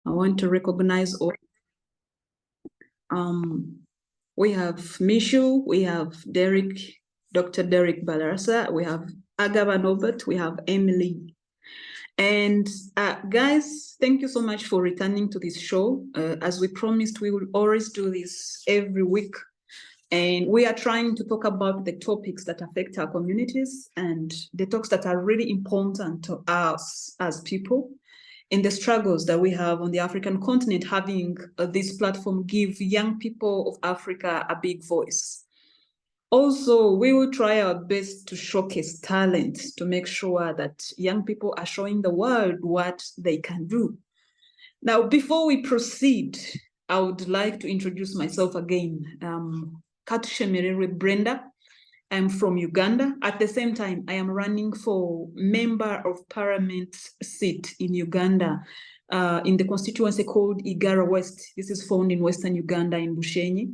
I want to recognize all. We have Mishu, we have Derek, Dr. Derek Balarasa, we have Agava Norbert, we have Emily. And guys, thank you so much for returning to this show. As we promised, we will always do this every week. And we are trying to talk about the topics that affect our communities and the talks that are really important to us as people in the struggles that we have on the African continent. Having this platform give young people of Africa a big voice. Also, we will try our best to showcase talent to make sure that young people are showing the world what they can do. Now, before we proceed, I would like to introduce myself again. Katushemerere Brenda. I'm from Uganda. At the same time, I am running for Member of Parliament seat in Uganda, in the constituency called Igara West. This is found in Western Uganda in Bushenyi.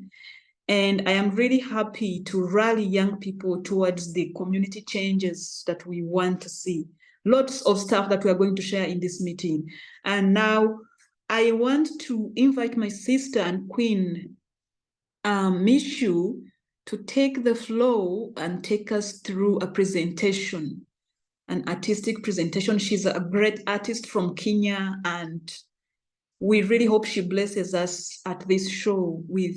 And I am really happy to rally young people towards the community changes that we want to see. Lots of stuff that we are going to share in this meeting. And now I want to invite my sister and queen, Mishu, to take the floor and take us through a presentation, an artistic presentation. She's a great artist from Kenya, and we really hope she blesses us at this show with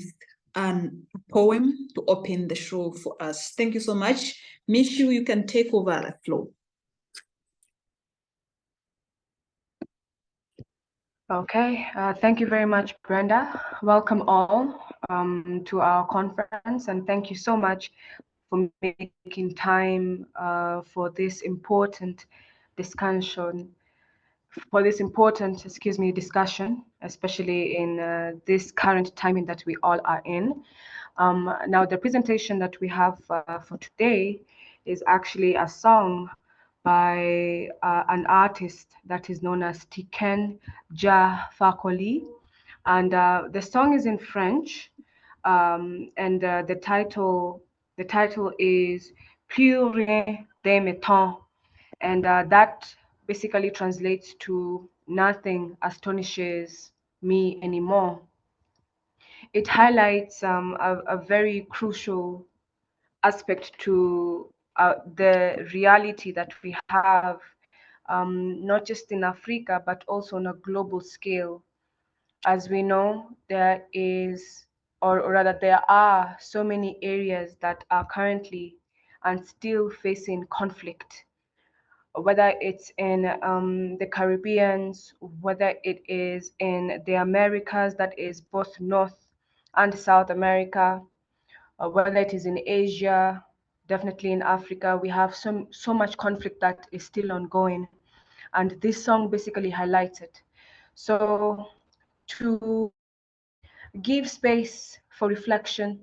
a poem to open the show for us. Thank you so much. Mishu, you can take over the floor. Okay, thank you very much, Brenda. Welcome all to our conference, and thank you so much for making time for this important discussion, discussion, especially in this current timing that we all are in. Now, the presentation that we have for today is actually a song by an artist that is known as Tiken Jah Fakoly, and the song is in French, and the title is Plus rien de mes temps, and that basically translates to nothing astonishes me anymore. It highlights a very crucial aspect to the reality that we have, not just in Africa, but also on a global scale. As we know, there is, or rather, there are so many areas that are currently and still facing conflict, whether it's in the Caribbeans, whether it is in the Americas, that is both North and South America, whether it is in Asia, definitely in Africa. We have so much conflict that is still ongoing, and this song basically highlights it. So to give space for reflection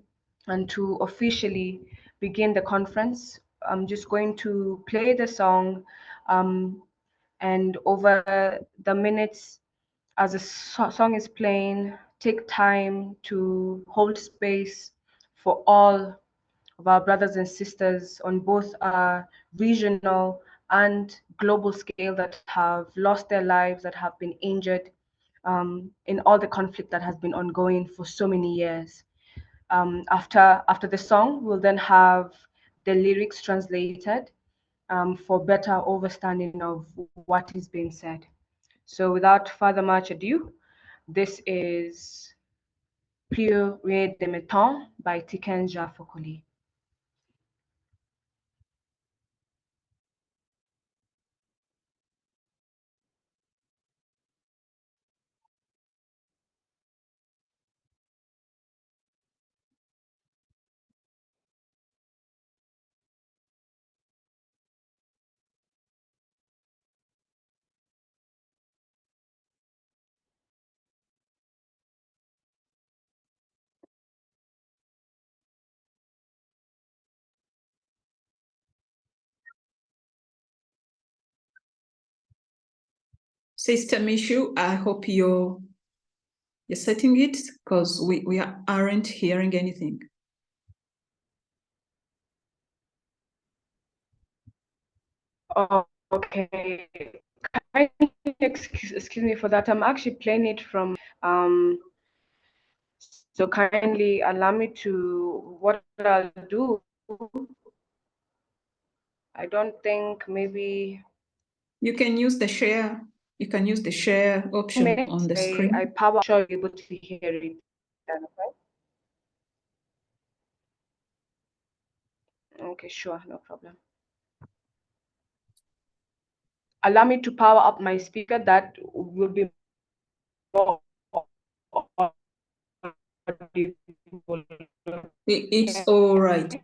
and to officially begin the conference, I'm just going to play the song, and over the minutes as the song is playing, take time to hold space for all of our brothers and sisters on both a regional and global scale that have lost their lives, that have been injured in all the conflict that has been ongoing for so many years. After the song, we'll then have the lyrics translated for better understanding of what is being said. So without further much ado, this is Plus rien de mes temps by Tiken Jah Fakoly. Sister Mishu, I hope you're setting it, because we aren't hearing anything. Oh, okay. Excuse me for that. I'm actually playing it from so kindly allow me to, what I'll do, I don't think maybe You can use the share. You can use the share option on the screen. I power sure you're able to hear it. Okay, sure, no problem. Allow me to power up my speaker, that will be more audible. It's all right.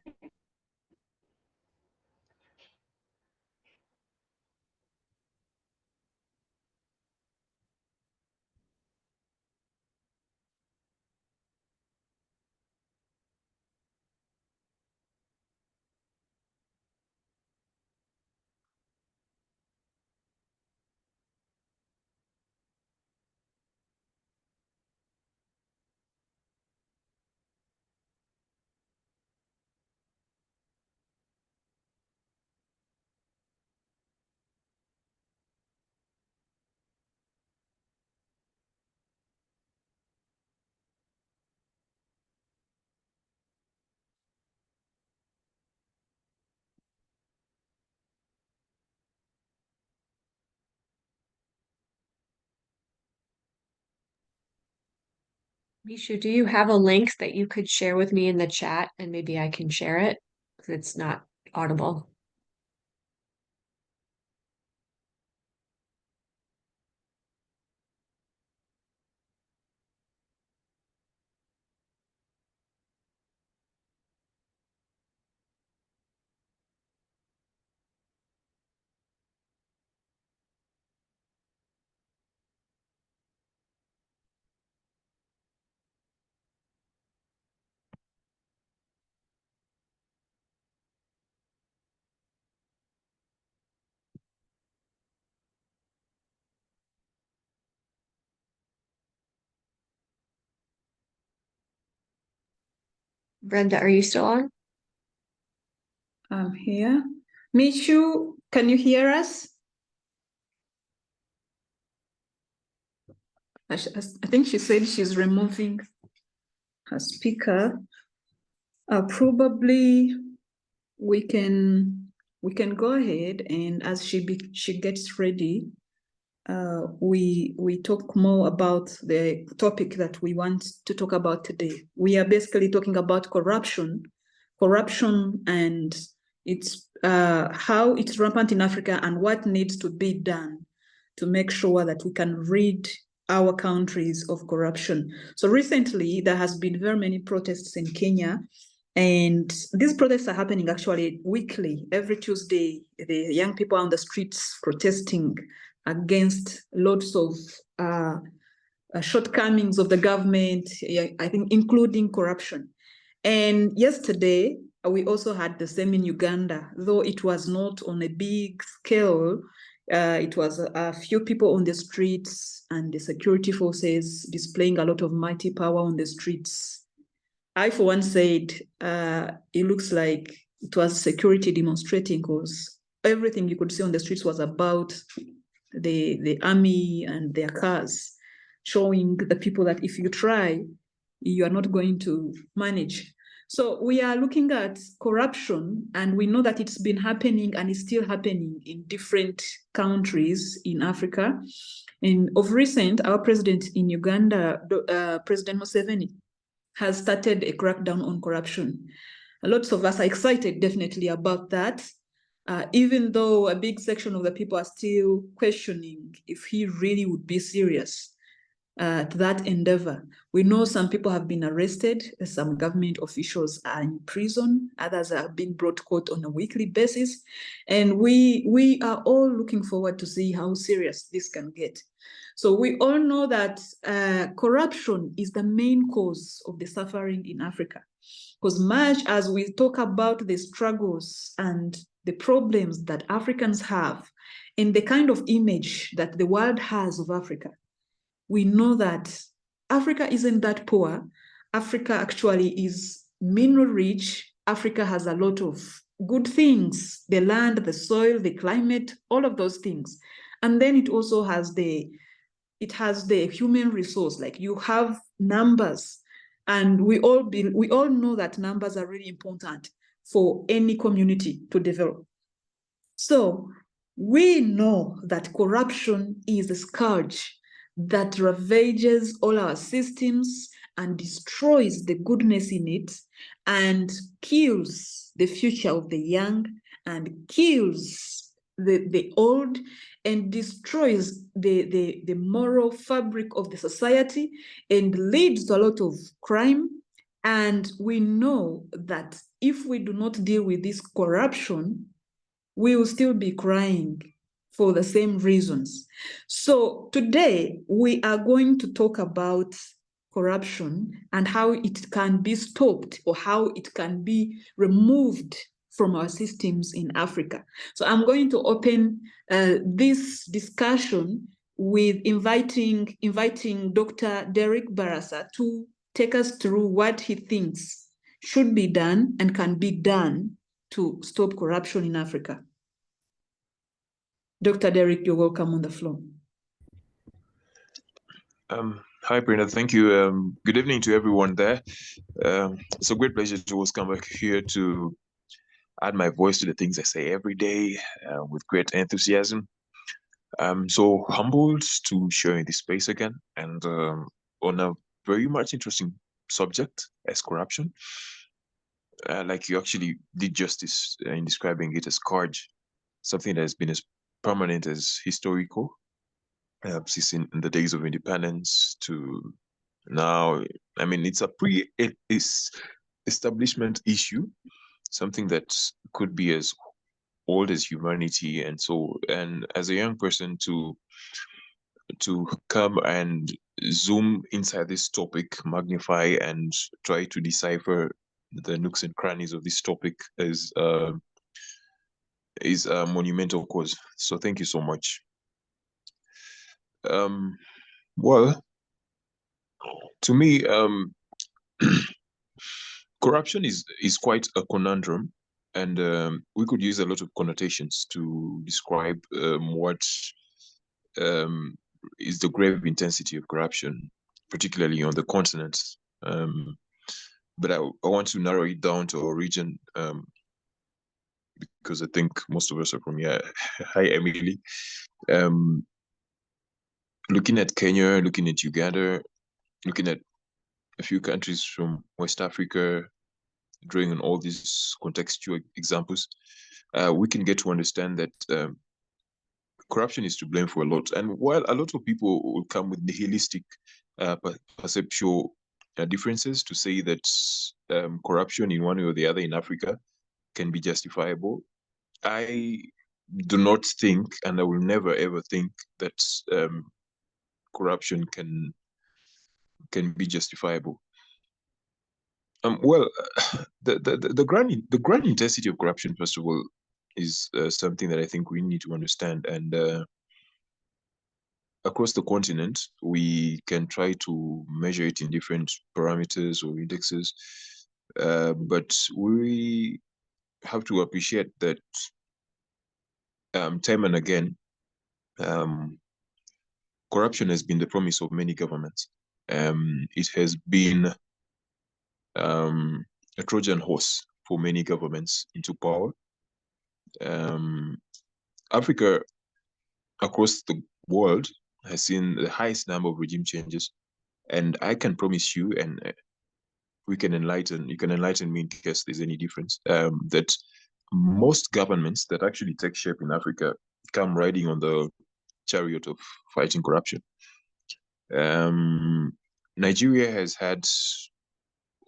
Mishu, do you have a link that you could share with me in the chat and maybe I can share it if it's not audible? Brenda, are you still on? I'm here. Michu, can you hear us? I think she said she's removing her speaker. Probably we can go ahead, and as she gets ready, we talk more about the topic that we want to talk about today. We are basically talking about corruption and it's how it's rampant in Africa and what needs to be done to make sure that we can rid our countries of corruption. So recently, there has been very many protests in Kenya, and these protests are happening actually weekly. Every Tuesday, the young people on the streets protesting against lots of shortcomings of the government, I think including corruption. And yesterday, we also had the same in Uganda, though it was not on a big scale. It was a few people on the streets and the security forces displaying a lot of mighty power on the streets. I, for one, said it looks like it was security demonstrating, because everything you could see on the streets was about the army and their cars, showing the people that if you try, you are not going to manage. So we are looking at corruption, and we know that it's been happening and is still happening in different countries in Africa. And of recent, our president in Uganda, President Museveni, has started a crackdown on corruption. Lots of us are excited, definitely, about that, even though a big section of the people are still questioning if he really would be serious to that endeavor. We know some people have been arrested, some government officials are in prison, others are being brought to court on a weekly basis, and we are all looking forward to see how serious this can get. So we all know that corruption is the main cause of the suffering in Africa, because much as we talk about the struggles and the problems that Africans have and the kind of image that the world has of Africa, we know that Africa isn't that poor. Africa actually is mineral rich. Africa has a lot of good things, the land, the soil, the climate, all of those things. And then it also has the human resource, like you have numbers, and we all know that numbers are really important for any community to develop. So we know that corruption is a scourge that ravages all our systems and destroys the goodness in it and kills the future of the young and kills the old and destroys the moral fabric of the society and leads to a lot of crime. And we know that if we do not deal with this corruption, we will still be crying for the same reasons. So today we are going to talk about corruption and how it can be stopped or how it can be removed from our systems in Africa. So I'm going to open this discussion with inviting Dr. Derek Barasa to take us through what he thinks should be done and can be done to stop corruption in Africa. Dr. Derek, you're welcome on the floor. Hi, Brenda. Thank you. Good evening to everyone there. It's a great pleasure to always come back here to add my voice to the things I say every day with great enthusiasm. I'm so humbled to share in this space again and on a very much interesting subject as corruption. Like you actually did justice in describing it as scourge, something that has been as permanent as historical. Since in the days of independence to now. I mean, it's a establishment issue, something that could be as old as humanity. And as a young person to come and zoom inside this topic, magnify and try to decipher the nooks and crannies of this topic is a monumental cause. So thank you so much. Well, to me, corruption is quite a conundrum, and we could use a lot of connotations to describe what is the grave intensity of corruption, particularly on the continent. But I want to narrow it down to our region because I think most of us are from here. Hi, Emily. Looking at Kenya, looking at Uganda, looking at a few countries from West Africa, drawing on all these contextual examples, we can get to understand that corruption is to blame for a lot. And while a lot of people will come with nihilistic perceptual differences to say that corruption in one way or the other in Africa can be justifiable, I do not think, and I will never ever think that corruption can be justifiable. Well, the grand intensity of corruption, first of all, is something that I think we need to understand. And across the continent, we can try to measure it in different parameters or indexes, but we have to appreciate that time and again, corruption has been the promise of many governments. It has been a Trojan horse for many governments into power. Africa, across the world, has seen the highest number of regime changes, and I can promise you, and you can enlighten me in case there's any difference, that most governments that actually take shape in Africa come riding on the chariot of fighting corruption. Nigeria has had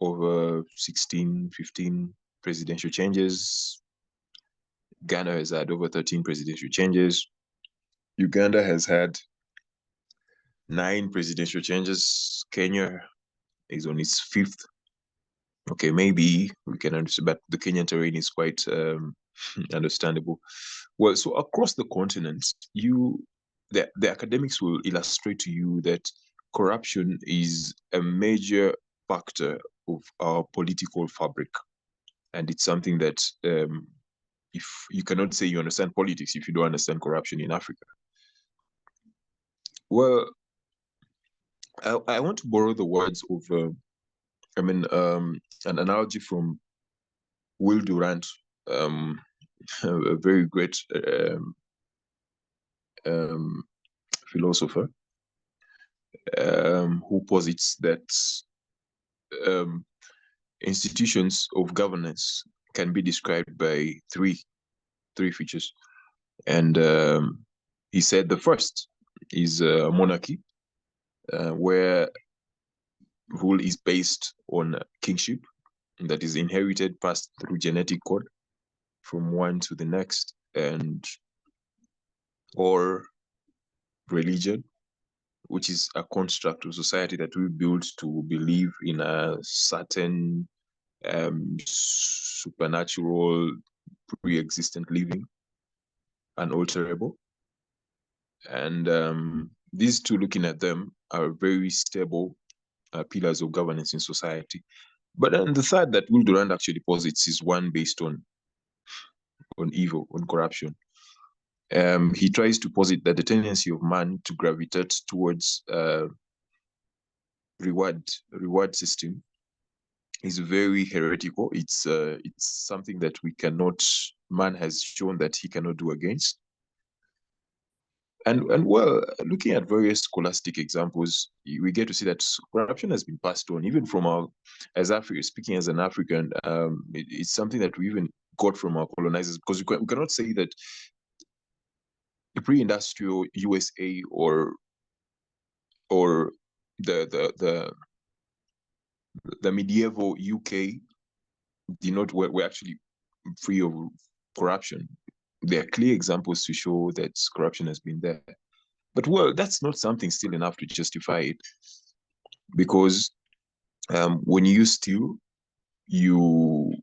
over 16, 15 presidential changes. Ghana has had over 13 presidential changes. Uganda has had 9 presidential changes. Kenya is on its 5th. Okay, maybe we can understand, but the Kenyan terrain is quite understandable. Well, so across the continent, the academics will illustrate to you that corruption is a major factor of our political fabric. And it's something that if you cannot say you understand politics if you don't understand corruption in Africa. Well, I want to borrow the words of, an analogy from Will Durant, a very great philosopher, who posits that institutions of governance can be described by three features. And he said the first is monarchy, where rule is based on kingship that is inherited, passed through genetic code from one to the next, and or religion, which is a construct of society that we build to believe in a certain supernatural, pre-existent living, unalterable. And these two, looking at them, are very stable pillars of governance in society. But then the third that Will Durant actually posits is one based on evil, on corruption. He tries to posit that the tendency of man to gravitate towards reward system is very heretical. It's something that man has shown that he cannot do against. And well, looking at various scholastic examples, we get to see that corruption has been passed on, even from speaking as an African, it's something that we even got from our colonizers, because we cannot say that the pre-industrial USA or the medieval UK were actually free of corruption. There are clear examples to show that corruption has been there. But well, that's not something still enough to justify it, because when you steal, you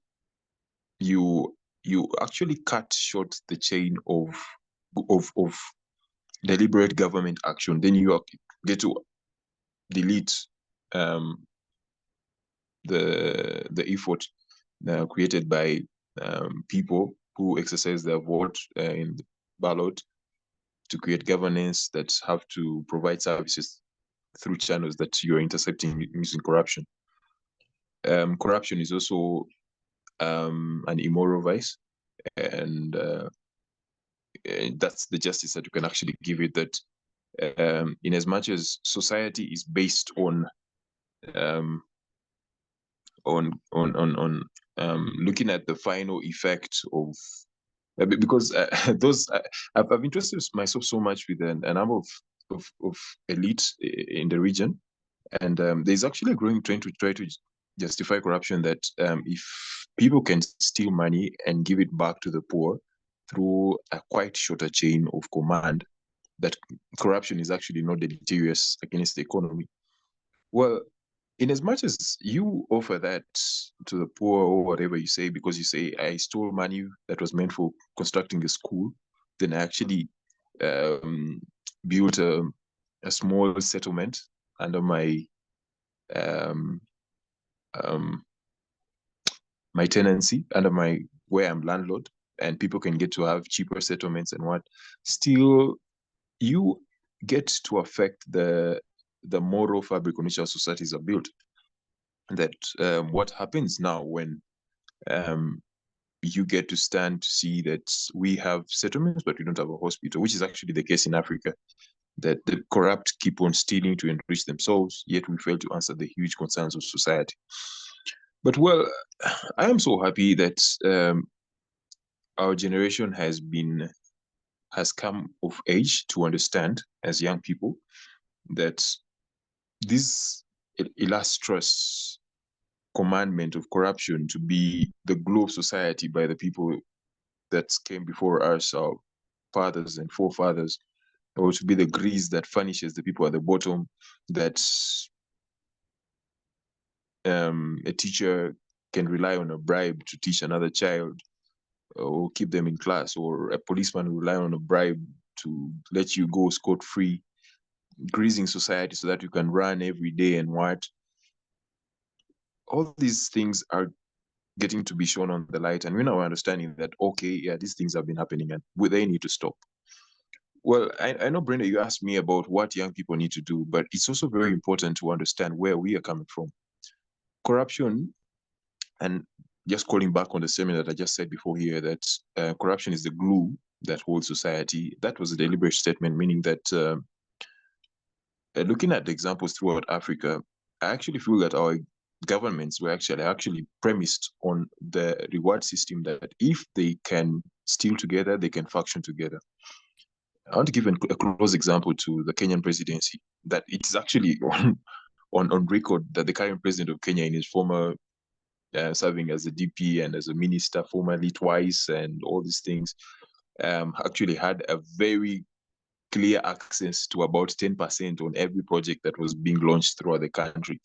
actually cut short the chain of deliberate government action. Then you get to delete the effort created by people who exercise their vote in the ballot to create governance that have to provide services through channels that you're intercepting using corruption. Corruption is also an immoral vice, and that's the justice that you can actually give it, that in as much as society is based on looking at the final effect of, because I've interested myself so much with a number of elites in the region, and there's actually a growing trend to try to justify corruption, that if people can steal money and give it back to the poor through a quite shorter chain of command, that corruption is actually not deleterious against the economy. Well, in as much as you offer that to the poor or whatever you say, because you say, I stole money that was meant for constructing a school, then I actually built a small settlement under my my tenancy, under where I'm landlord, and people can get to have cheaper settlements and what. Still, you get to affect the moral fabric on which our societies are built. That what happens now when you get to stand to see that we have settlements but we don't have a hospital, which is actually the case in Africa, that the corrupt keep on stealing to enrich themselves, yet we fail to answer the huge concerns of society. But well, I am so happy that our generation has come of age to understand, as young people, that this illustrious commandment of corruption to be the glue of society by the people that came before us, our fathers and forefathers, or to be the grease that furnishes the people at the bottom, that a teacher can rely on a bribe to teach another child or keep them in class, or a policeman will rely on a bribe to let you go scot-free, greasing society so that you can run every day and what. All these things are getting to be shown on the light, and we're now understanding that, okay, yeah, these things have been happening and they need to stop. Well, I know, Brenda, you asked me about what young people need to do, but it's also very important to understand where we are coming from. Corruption, and just calling back on the statement that I just said before here, that corruption is the glue that holds society. That was a deliberate statement, meaning that looking at the examples throughout Africa, I actually feel that our governments were actually premised on the reward system that if they can steal together, they can function together. I want to give a close example to the Kenyan presidency, that it is actually on record that the current president of Kenya, in his former serving as a DP and as a minister formerly twice and all these things, actually had a very clear access to about 10% on every project that was being launched throughout the country.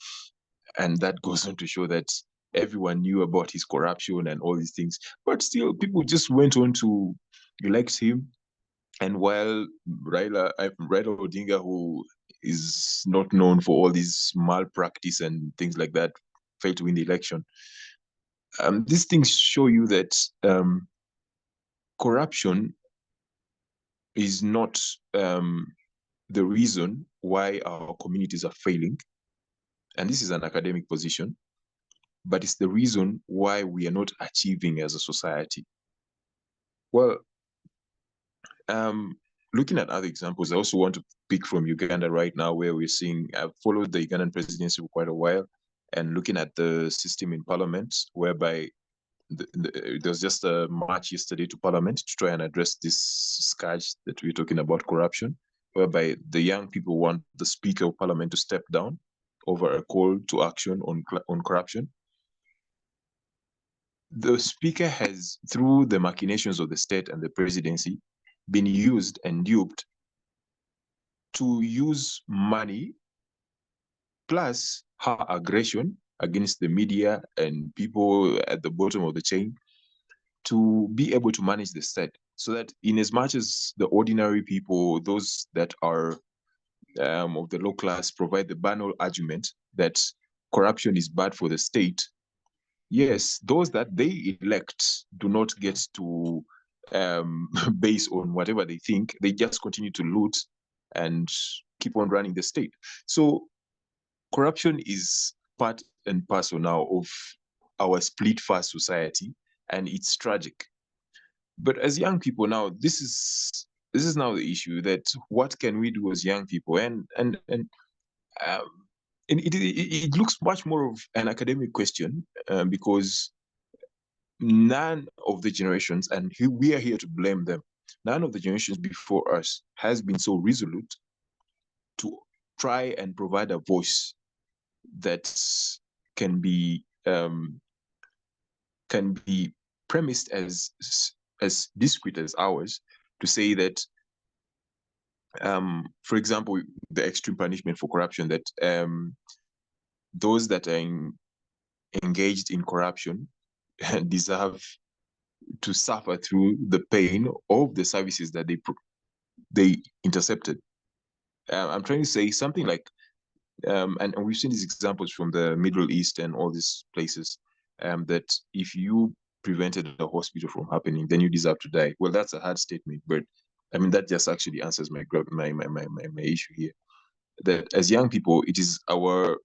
And that goes on to show that everyone knew about his corruption and all these things, but still people just went on to elect him. And while Raila Odinga, who is not known for all these malpractice and things like that, failed to win the election. These things show you that corruption is not the reason why our communities are failing. And this is an academic position, but it's the reason why we are not achieving as a society. Well, looking at other examples, I also want to pick from Uganda right now, where we're seeing, I've followed the Ugandan presidency for quite a while, and looking at the system in parliament, whereby there was just a march yesterday to parliament to try and address this scourge that we're talking about, corruption, whereby the young people want the Speaker of Parliament to step down over a call to action on corruption. The Speaker has, through the machinations of the state and the presidency, been used and duped to use money plus her aggression against the media and people at the bottom of the chain to be able to manage the state, so that in as much as the ordinary people, those that are of the low class, provide the banal argument that corruption is bad for the state, yes, those that they elect do not get to base on whatever they think. They just continue to loot and keep on running the state. So corruption is part and parcel now of our split fast society, and it's tragic. But as young people now, this is now the issue, that what can we do as young people? Um, and it looks much more of an academic question, because none of the generations, and we are here to blame them, none of the generations before us has been so resolute to try and provide a voice that can be premised as discrete as ours, to say that, for example, the extreme punishment for corruption, that those that are engaged in corruption deserve to suffer through the pain of the services that they intercepted. I'm trying to say something like, and we've seen these examples from the Middle East and all these places, that if you prevented a hospital from happening, then you deserve to die. Well, that's a hard statement, but I mean, that just actually answers my issue here. That as young people, it is our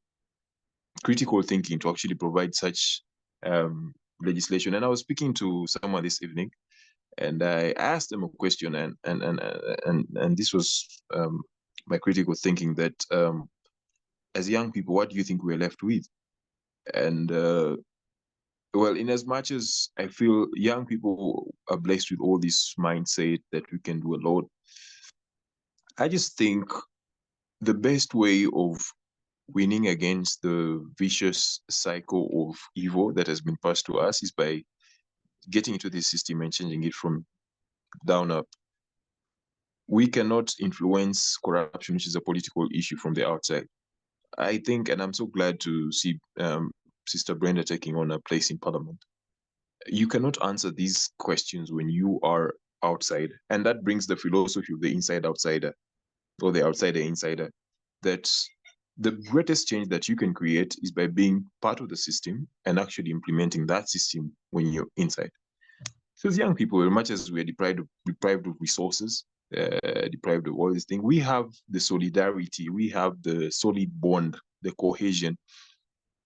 critical thinking to actually provide such legislation. And I was speaking to someone this evening, and I asked them a question, and this was my critical thinking, that as young people, what do you think we're left with? And well, in as much as I feel young people are blessed with all this mindset that we can do a lot, I just think the best way of winning against the vicious cycle of evil that has been passed to us is by getting into this system and changing it from down up. We cannot influence corruption, which is a political issue, from the outside. I think, and I'm so glad to see Sister Brenda taking on a place in Parliament. You cannot answer these questions when you are outside. And that brings the philosophy of the inside outsider, or the outsider insider, that the greatest change that you can create is by being part of the system and actually implementing that system when you're inside. So as young people, as much as we're deprived of resources, deprived of all these things. We have the solidarity, we have the solid bond, the cohesion,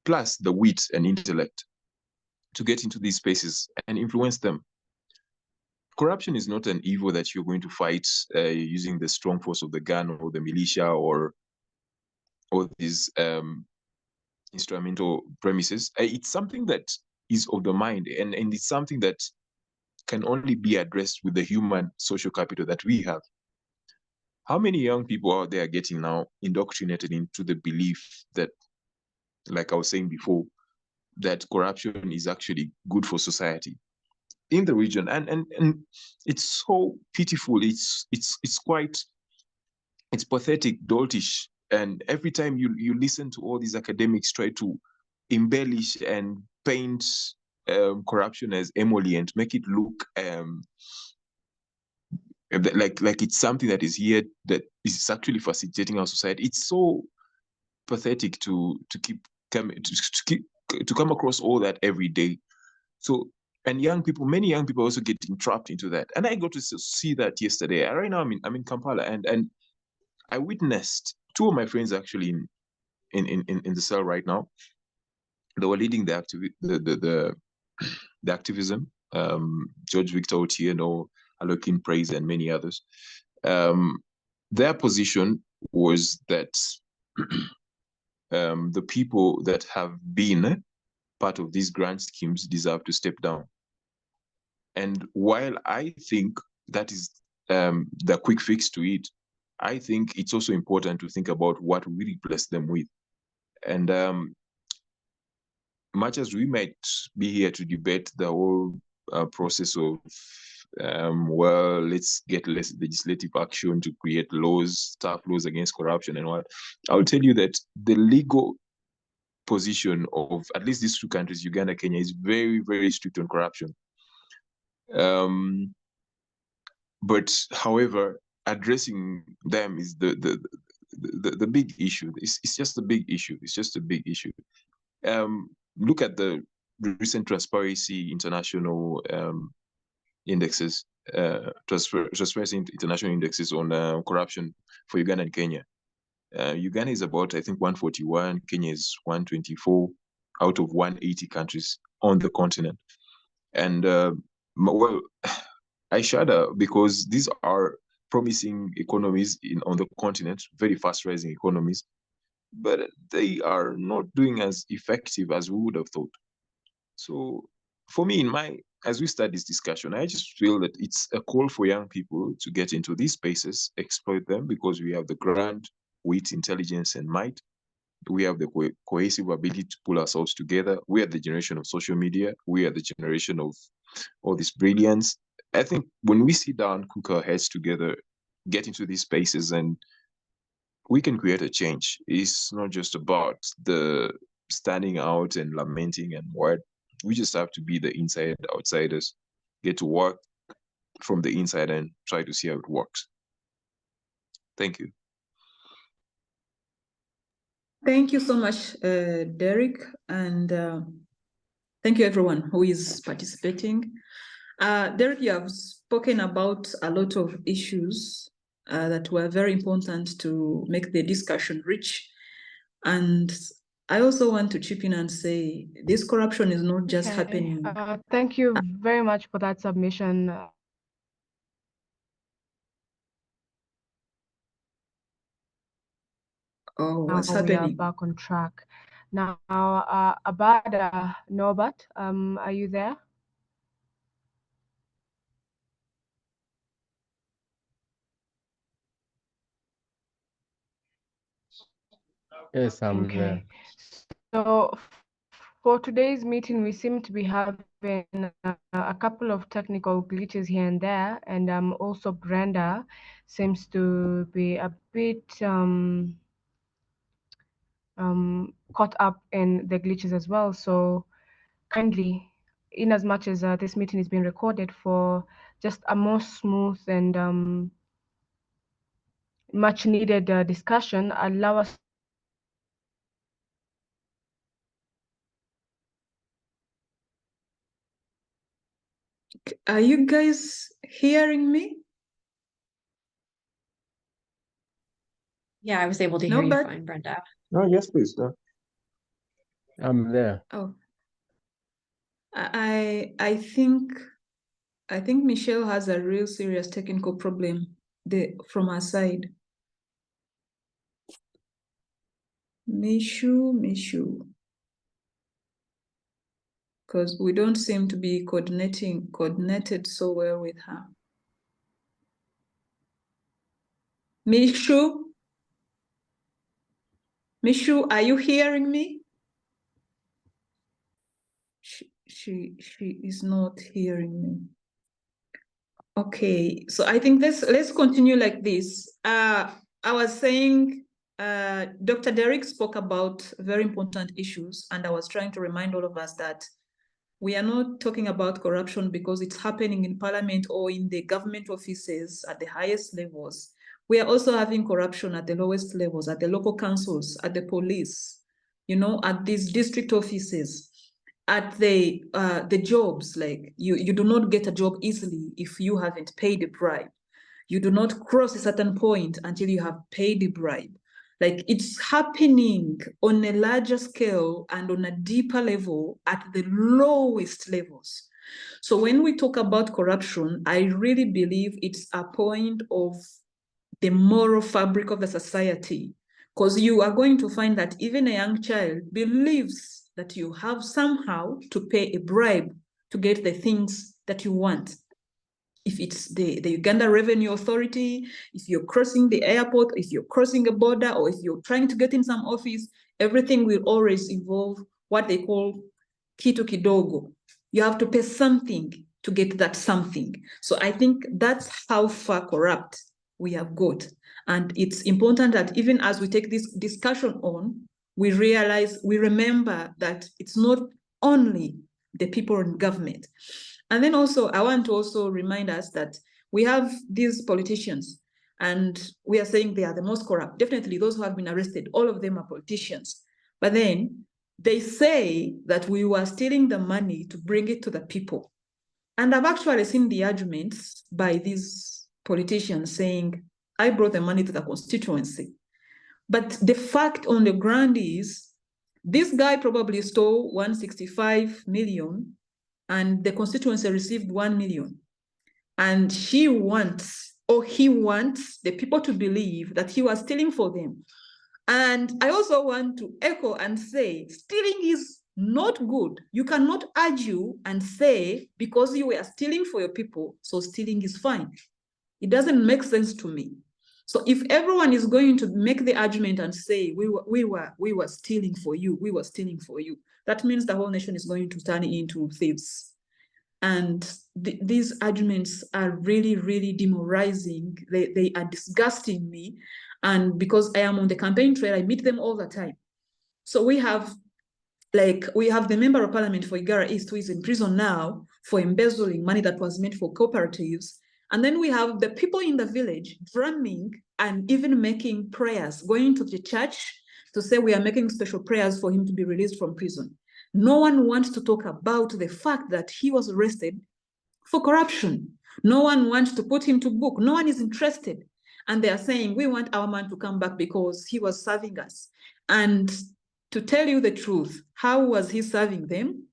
plus the wit and intellect to get into these spaces and influence them. Corruption is not an evil that you're going to fight using the strong force of the gun or the militia or these instrumental premises. It's something that is of the mind, and it's something that can only be addressed with the human social capital that we have. How many young people out there are getting now indoctrinated into the belief that, like I was saying before, that corruption is actually good for society in the region? And it's so pitiful. It's quite, it's pathetic, doltish. And every time you listen to all these academics try to embellish and paint corruption as emollient, make it look like it's something that is here that is actually facilitating our society. It's so pathetic to come across all that every day. So, and many young people also getting trapped into that. And I got to see that yesterday. Right now I'm in Kampala, and I witnessed two of my friends actually in the cell right now. They were leading the activism. George Victor Otieno, Alokin Praise, and many others. Their position was that the people that have been part of these grant schemes deserve to step down. And while I think that is the quick fix to it, I think it's also important to think about what we replace them with. And much as we might be here to debate the whole process of, well, let's get less legislative action to create laws, tough laws against corruption and what, I'll tell you that the legal position of at least these two countries, Uganda, Kenya, is very, very strict on corruption. But however, addressing them is the big issue. It's just a big issue. It's just a big issue. Look at the recent Transparency International indexes, Transparency International indexes on corruption for Uganda and Kenya. Uganda is about, I think, 141. Kenya is 124 out of 180 countries on the continent. And well, I shudder because these are promising economies on the continent, very fast rising economies, but they are not doing as effective as we would have thought. So for me, as we start this discussion, I just feel that it's a call for young people to get into these spaces, exploit them, because we have the grand wit, intelligence, and might. We have the cohesive ability to pull ourselves together. We are the generation of social media. We are the generation of all this brilliance. I think when we sit down, cook our heads together, get into these spaces, and we can create a change. It's not just about the standing out and lamenting and what. We just have to be the inside outsiders, get to work from the inside and try to see how it works. Thank you. Thank you so much, Derek, and thank you everyone who is participating. Derek, you have spoken about a lot of issues that were very important to make the discussion rich. And I also want to chip in and say this corruption is not just happening. Thank you very much for that submission. Oh, what's We are happening? back on track. Now, Abada Norbert, are you there? Yes, I'm there. Okay. So for today's meeting, we seem to be having a couple of technical glitches here and there, and also Brenda seems to be a bit caught up in the glitches as well. So kindly, in as much as this meeting is being recorded, for just a more smooth and much needed discussion, allow us. Are you guys hearing me? Yeah, I was able to No, hear you but fine, Brenda. No, yes, please. No. I'm there. oh, I think Michelle has a real serious technical problem from her side. Mishu, because we don't seem to be coordinated so well with her. Mishu, are you hearing me? She is not hearing me. Okay, so I think let's continue like this. I was saying Dr. Derek spoke about very important issues, and I was trying to remind all of us that we are not talking about corruption because it's happening in parliament or in the government offices at the highest levels. We are also having corruption at the lowest levels, at the local councils, at the police, at these district offices, at the jobs. Like you do not get a job easily if you haven't paid a bribe. You do not cross a certain point until you have paid a bribe. Like it's happening on a larger scale and on a deeper level at the lowest levels. So when we talk about corruption, I really believe it's a point of the moral fabric of the society, because you are going to find that even a young child believes that you have somehow to pay a bribe to get the things that you want. If it's the Uganda Revenue Authority, if you're crossing the airport, if you're crossing a border, or if you're trying to get in some office, everything will always involve what they call kitu kidogo. You have to pay something to get that something. So I think that's how far corrupt we have got. And it's important that even as we take this discussion on, we remember that it's not only the people in government. And then also, I want to also remind us that we have these politicians, and we are saying they are the most corrupt. Definitely those who have been arrested, all of them are politicians. But then they say that we were stealing the money to bring it to the people. And I've actually seen the arguments by these politicians saying, I brought the money to the constituency. But the fact on the ground is, this guy probably stole 165 million and the constituency received 1 million. And he wants the people to believe that he was stealing for them. And I also want to echo and say, stealing is not good. You cannot argue and say, because you were stealing for your people, so stealing is fine. It doesn't make sense to me. So if everyone is going to make the argument and say, we were stealing for you, we were stealing for you, that means the whole nation is going to turn into thieves. And these arguments are really, really demoralizing. They are disgusting me. And because I am on the campaign trail, I meet them all the time. So we have the member of parliament for Igara East, who is in prison now for embezzling money that was meant for cooperatives. And then we have the people in the village drumming and even making prayers, going to the church to say we are making special prayers for him to be released from prison. No one wants to talk about the fact that he was arrested for corruption. No one wants to put him to book. No one is interested. And they are saying, we want our man to come back because he was serving us. And to tell you the truth, how was he serving them?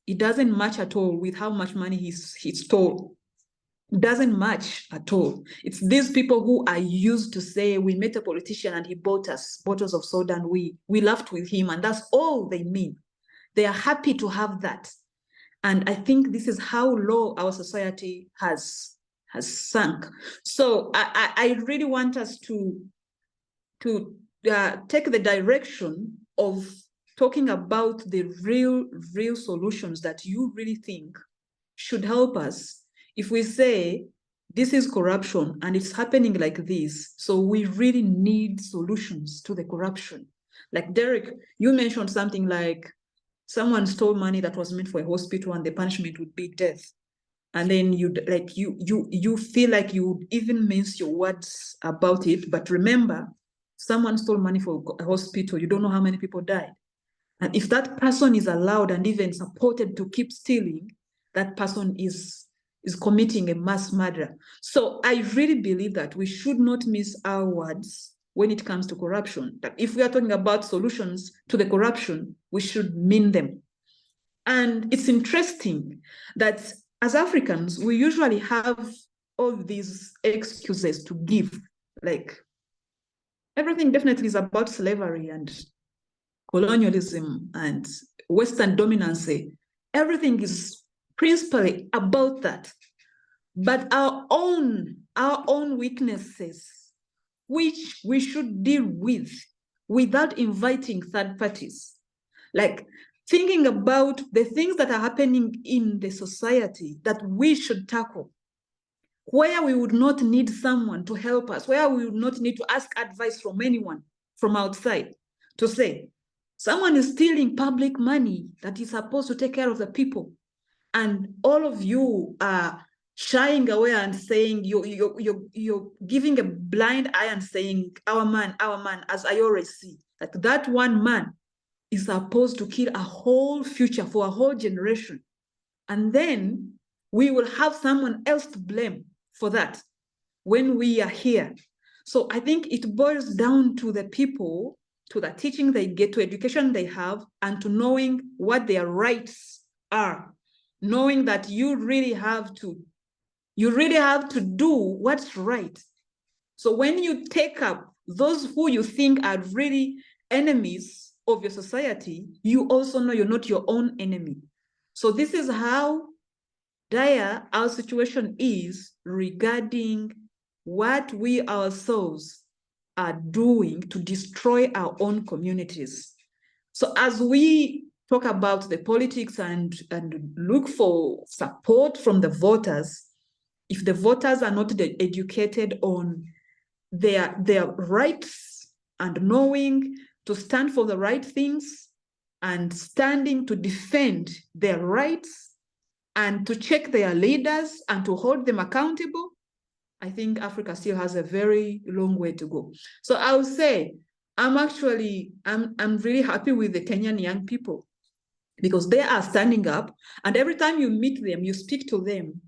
It doesn't match at all with how much money he stole. It doesn't match at all. It's these people who are used to say, we met a politician and he bought us bottles of soda and we laughed with him, and that's all they mean. They are happy to have that. And I think this is how low our society has sunk. So I really want us to take the direction of talking about the real solutions that you really think should help us. If we say this is corruption and it's happening like this, so we really need solutions to the corruption. Like Derek, you mentioned something like someone stole money that was meant for a hospital and the punishment would be death. And then you feel like you would even mince your words about it. But remember, someone stole money for a hospital. You don't know how many people died. And if that person is allowed and even supported to keep stealing, that person is committing a mass murder. So I really believe that we should not miss our words when it comes to corruption. That if we are talking about solutions to the corruption, we should mean them. And it's interesting that as Africans, we usually have all these excuses to give, like everything definitely is about slavery and colonialism and Western dominancy. Everything is principally about that. But our own weaknesses, which we should deal with without inviting third parties. Like thinking about the things that are happening in the society that we should tackle, where we would not need someone to help us, where we would not need to ask advice from anyone from outside to say, someone is stealing public money that is supposed to take care of the people. And all of you are shying away and saying, you're giving a blind eye and saying, our man, as I always see, that one man is supposed to kill a whole future for a whole generation. And then we will have someone else to blame for that when we are here. So I think it boils down to the people, to the teaching they get, to education they have, and to knowing what their rights are, knowing that you really have to do what's right. So when you take up those who you think are really enemies of your society, you also know you're not your own enemy. So this is how dire our situation is regarding what we ourselves are doing to destroy our own communities. So as we talk about the politics and look for support from the voters, if the voters are not educated on their rights and knowing to stand for the right things and standing to defend their rights and to check their leaders and to hold them accountable, I think Africa still has a very long way to go. So I would say I'm really happy with the Kenyan young people because they are standing up, and every time you meet them, you speak to them,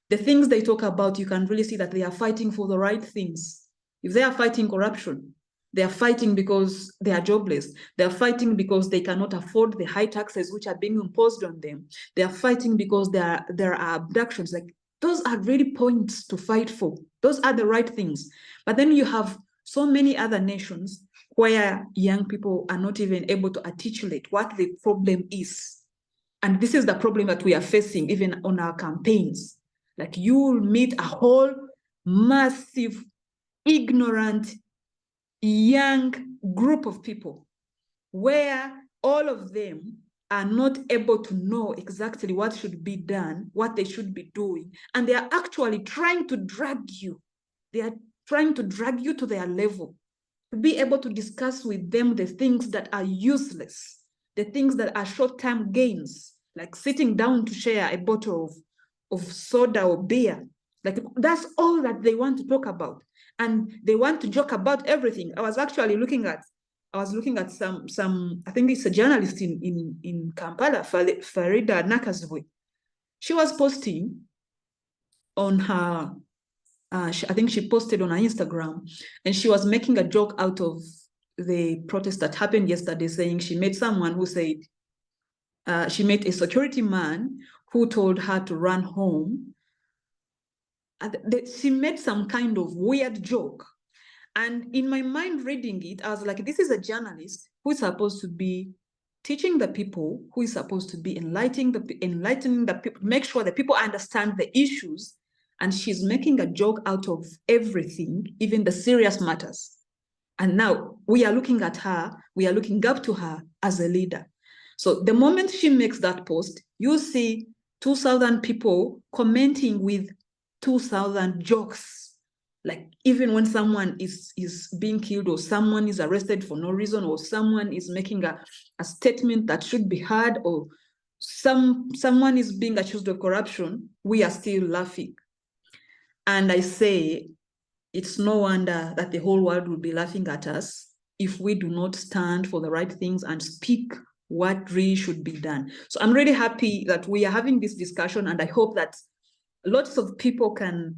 the things they talk about, you can really see that they are fighting for the right things. If they are fighting corruption, they are fighting because they are jobless. They are fighting because they cannot afford the high taxes which are being imposed on them. They are fighting because there are abductions. Like, those are really points to fight for. Those are the right things. But then you have so many other nations where young people are not even able to articulate what the problem is. And this is the problem that we are facing even on our campaigns. Like, you will meet a whole massive, ignorant, young group of people where all of them are not able to know exactly what should be done, what they should be doing. And they are actually trying to drag you. They are trying to drag you to their level, to be able to discuss with them the things that are useless, the things that are short-term gains, like sitting down to share a bottle of soda or beer. Like, that's all that they want to talk about. And they want to joke about everything. I was looking at some, I think it's a journalist in Kampala, Farida Nakazwe. She was posting on her, I think she posted on her Instagram, and she was making a joke out of the protest that happened yesterday, saying she met someone who said, she met a security man who told her to run home. She made some kind of weird joke. And in my mind reading it, I was like, this is a journalist who is supposed to be teaching the people, who is supposed to be enlightening the people, make sure that people understand the issues. And she's making a joke out of everything, even the serious matters. And now we are looking at her, we are looking up to her as a leader. So the moment she makes that post, you see 2,000 people commenting with 2,000 jokes. Like, even when someone is being killed, or someone is arrested for no reason, or someone is making a statement that should be heard, or someone is being accused of corruption, we are still laughing. And I say, it's no wonder that the whole world will be laughing at us if we do not stand for the right things and speak what really should be done. So I'm really happy that we are having this discussion, and I hope that lots of people can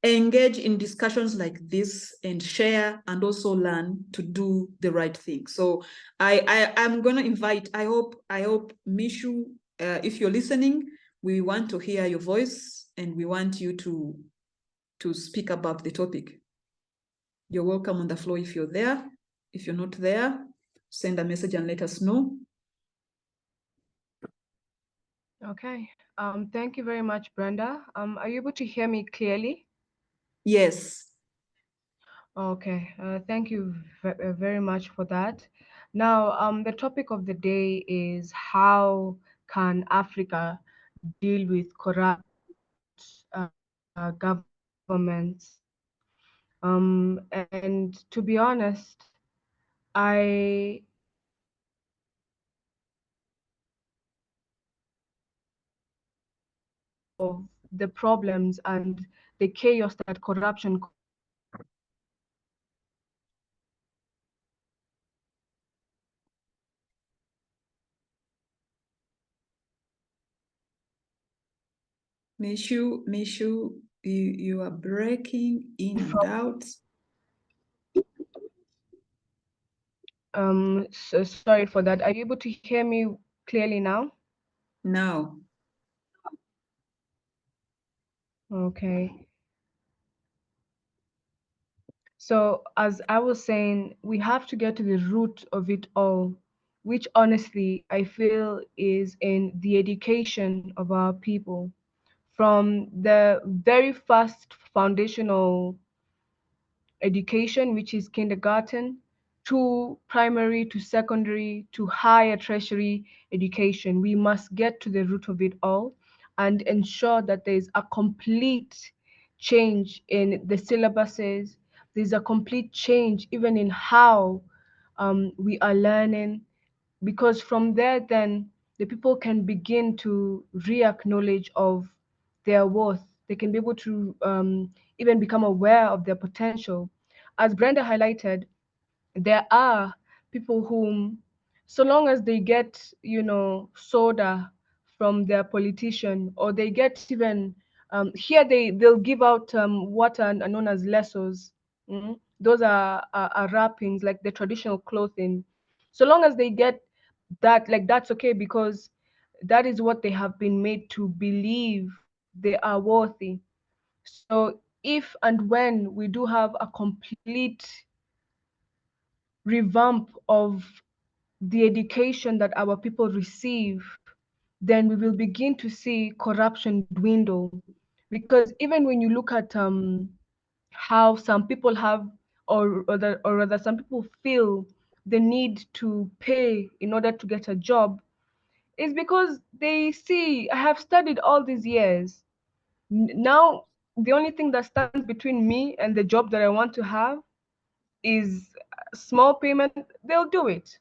engage in discussions like this and share and also learn to do the right thing. So I'm gonna invite, I hope Mishu, if you're listening, we want to hear your voice and we want you to speak about the topic. You're welcome on the floor if you're there. If you're not there, send a message and let us know. Okay. Thank you very much, Brenda. Are you able to hear me clearly? Yes. Okay. Thank you very much for that. Now, the topic of the day is how can Africa deal with corrupt governments? And to be honest, I of the problems and the chaos that corruption Mishu, you are breaking in and out. So sorry for that. Are you able to hear me clearly now? Now. Okay. So as I was saying, we have to get to the root of it all, which honestly I feel is in the education of our people. From the very first foundational education, which is kindergarten, to primary, to secondary, to higher tertiary education. We must get to the root of it all and ensure that there's a complete change in the syllabuses. There's a complete change even in how we are learning, because from there, then the people can begin to re-acknowledge of their worth. They can be able to even become aware of their potential. As Brenda highlighted, there are people whom, so long as they get, soda from their politician, or they get even here they'll give out what are known as lesos. Those are wrappings, like the traditional clothing. So long as they get that, like, that's okay, because that is what they have been made to believe they are worthy. So if and when we do have a complete revamp of the education that our people receive, then we will begin to see corruption dwindle. Because even when you look at how some people have, or rather some people feel the need to pay in order to get a job, is because they see, I have studied all these years. Now, the only thing that stands between me and the job that I want to have is small payment. They'll do it,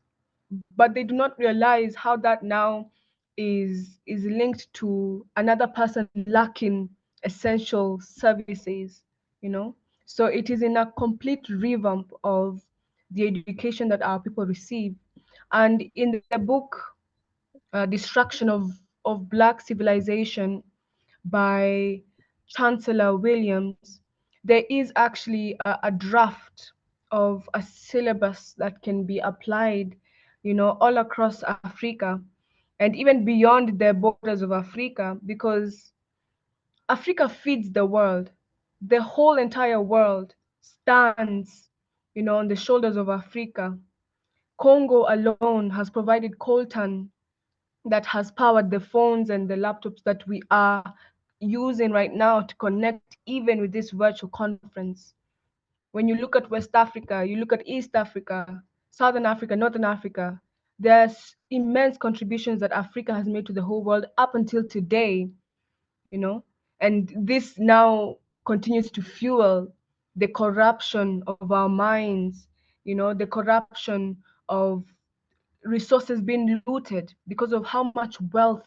but they do not realize how that now is linked to another person lacking essential services, you know. So it is in a complete revamp of the education that our people receive. And in the book Destruction of Black Civilization by Chancellor Williams, there is actually a draft of a syllabus that can be applied, all across Africa and even beyond the borders of Africa, because Africa feeds the world. The whole entire world stands, on the shoulders of Africa. Congo alone has provided coltan that has powered the phones and the laptops that we are using right now to connect even with this virtual conference. When you look at West Africa, you look at East Africa, Southern Africa, Northern Africa, there's immense contributions that Africa has made to the whole world up until today, and this now continues to fuel the corruption of our minds, the corruption of resources being looted because of how much wealth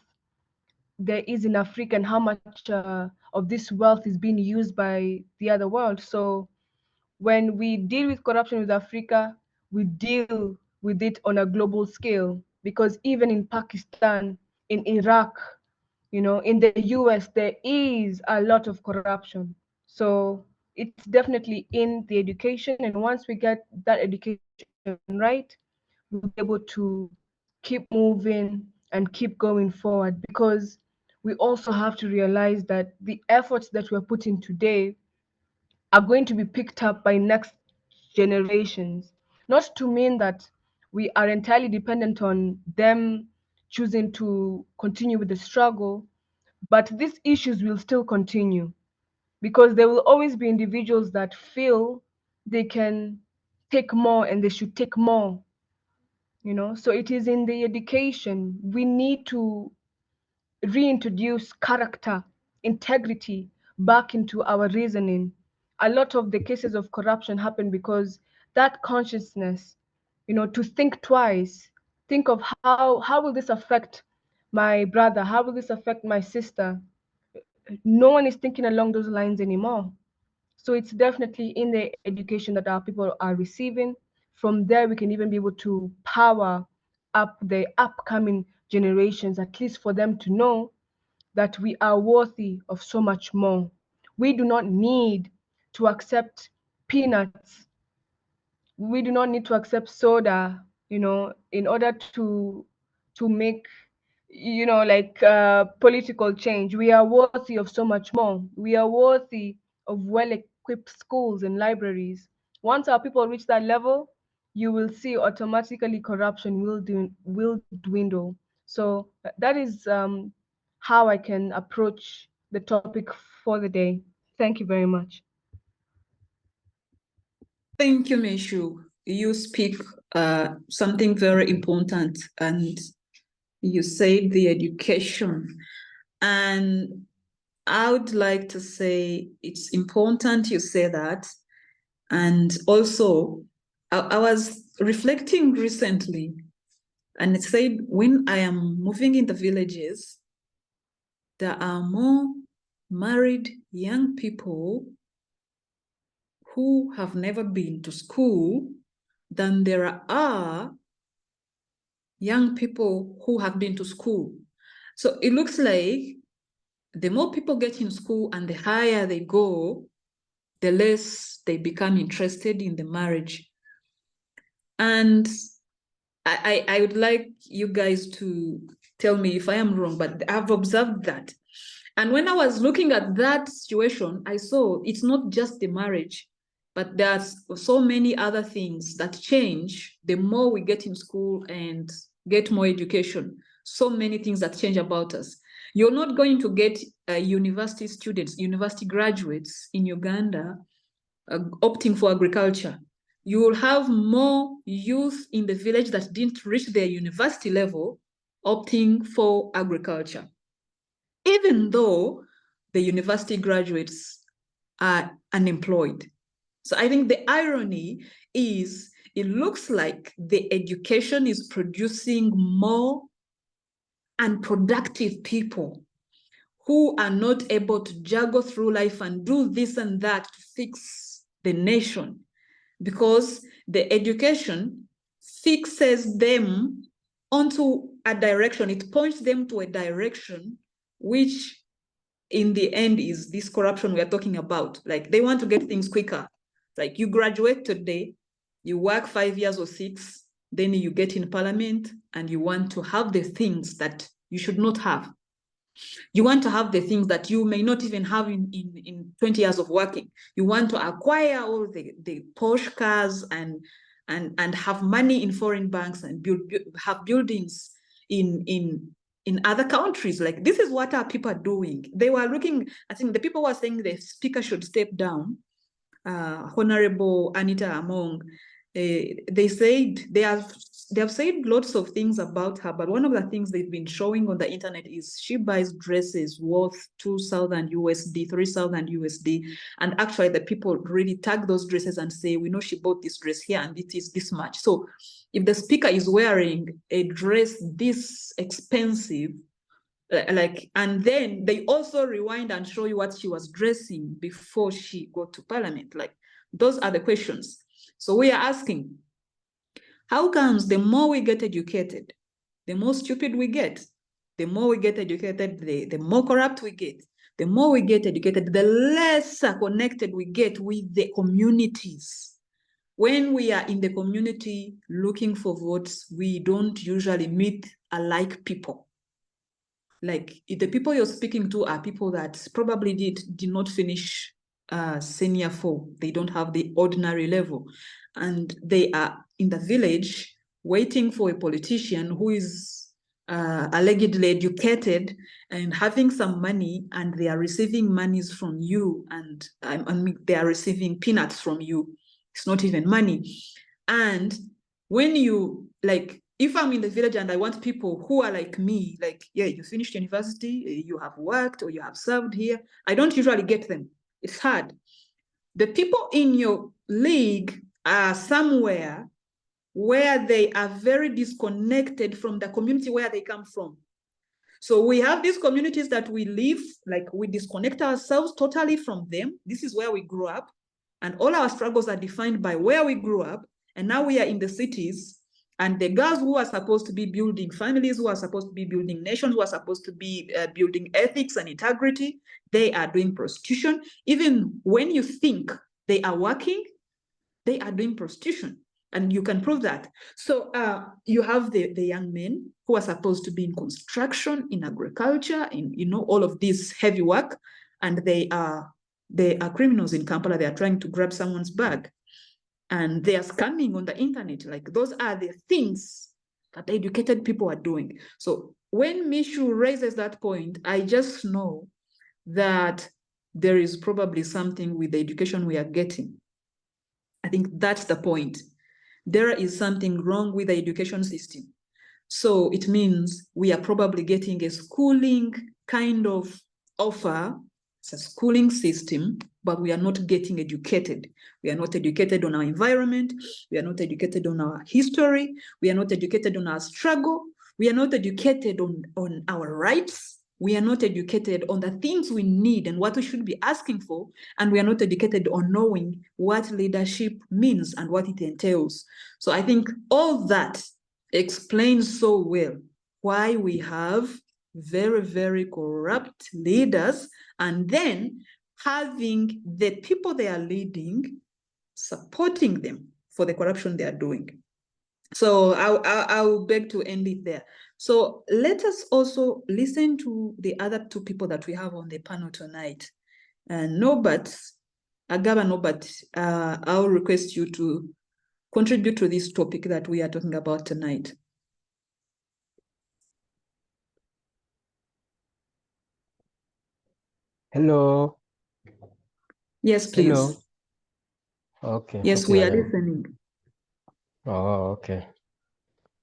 there is in Africa and how much of this wealth is being used by the other world. So when we deal with corruption with Africa, we deal with it on a global scale, because even in Pakistan, in Iraq, in the US, there is a lot of corruption. So it's definitely in the education, and once we get that education right, we'll be able to keep moving and keep going forward, because we also have to realize that the efforts that we're putting today are going to be picked up by next generations. Not to mean that we are entirely dependent on them choosing to continue with the struggle, but these issues will still continue, because there will always be individuals that feel they can take more and they should take more, you know. So it is in the education we need to reintroduce character, integrity back into our reasoning. A lot of the cases of corruption happen because that consciousness, you know, to think twice, think of how will this affect my brother, how will this affect my sister. No one is thinking along those lines anymore. So it's definitely in the education that our people are receiving. From there, we can even be able to power up the upcoming generations, at least for them to know that we are worthy of so much more. We do not need to accept peanuts. We do not need to accept soda, you know, in order to make, you know, like political change. We are worthy of so much more. We are worthy of well-equipped schools and libraries. Once our people reach that level, you will see automatically corruption will dwindle. So that is how I can approach the topic for the day. Thank you very much. Thank you, Mishu. You speak something very important, and you said the education. And I would like to say it's important you say that. And also, I was reflecting recently, and it said when I am moving in the villages, there are more married young people who have never been to school than there are young people who have been to school. So it looks like the more people get in school and the higher they go, the less they become interested in the marriage. And I would like you guys to tell me if I am wrong, but I've observed that. And when I was looking at that situation, I saw it's not just the marriage, but there's so many other things that change the more we get in school and get more education. So many things that change about us. You're not going to get university students, university graduates in Uganda opting for agriculture. You will have more youth in the village that didn't reach their university level opting for agriculture, even though the university graduates are unemployed. So I think the irony is it looks like the education is producing more unproductive people who are not able to juggle through life and do this and that to fix the nation, because the education fixes them onto a direction. It points them to a direction which in the end is this corruption we are talking about. Like they want to get things quicker. Like you graduate today, you work 5 years or 6, then you get in parliament and you want to have the things that you should not have. You want to have the things that you may not even have in 20 years of working. You want to acquire all the posh cars and have money in foreign banks and have buildings in other countries. Like this is what our people are doing. They were looking, I think the people were saying the speaker should step down, Honorable Anita Among. They said they have said lots of things about her, but one of the things they've been showing on the internet is she buys dresses worth 2,000 USD, 3,000 USD, and actually the people really tag those dresses and say, we know she bought this dress here and it is this much. So if the speaker is wearing a dress this expensive, and then they also rewind and show you what she was dressing before she got to parliament. Like those are the questions. So we are asking, how comes the more we get educated, the more stupid we get? The more we get educated, the more corrupt we get. The more we get educated, the less connected we get with the communities. When we are in the community looking for votes, we don't usually meet alike people. Like if the people you're speaking to are people that probably did not finish senior 4, they don't have the ordinary level, and they are in the village waiting for a politician who is allegedly educated and having some money, and they are receiving monies from you, and they are receiving peanuts from you. It's not even money. And when you, like, if I'm in the village and I want people who are like me, like, yeah, you finished university, you have worked or you have served here, I don't usually get them. It's hard. The people in your league are somewhere where they are very disconnected from the community where they come from. So we have these communities that we live, like we disconnect ourselves totally from them. This is where we grew up, and all our struggles are defined by where we grew up. And now we are in the cities, and the girls who are supposed to be building families, who are supposed to be building nations, who are supposed to be building ethics and integrity, they are doing prostitution. Even when you think they are working, they are doing prostitution. And you can prove that. So you have the young men who are supposed to be in construction, in agriculture, in all of this heavy work, and they are criminals in Kampala. They are trying to grab someone's bag, and they are scamming on the internet. Like, those are the things that educated people are doing. So when Mishu raises that point, I just know that there is probably something with the education we are getting. I think that's the point. There is something wrong with the education system. So it means we are probably getting a schooling kind of offer. It's a schooling system, but we are not getting educated. We are not educated on our environment. We are not educated on our history. We are not educated on our struggle. We are not educated on our rights. We are not educated on the things we need and what we should be asking for. And we are not educated on knowing what leadership means and what it entails. So I think all that explains so well why we have very, very corrupt leaders, and then having the people they are leading supporting them for the corruption they are doing. So I'll beg to end it there. So let us also listen to the other 2 people that we have on the panel tonight. Norbert, Agaba Norbert, I'll request you to contribute to this topic that we are talking about tonight. Hello. Yes, please. Hello. Okay. Yes, okay, we I are am. listening. Oh, okay.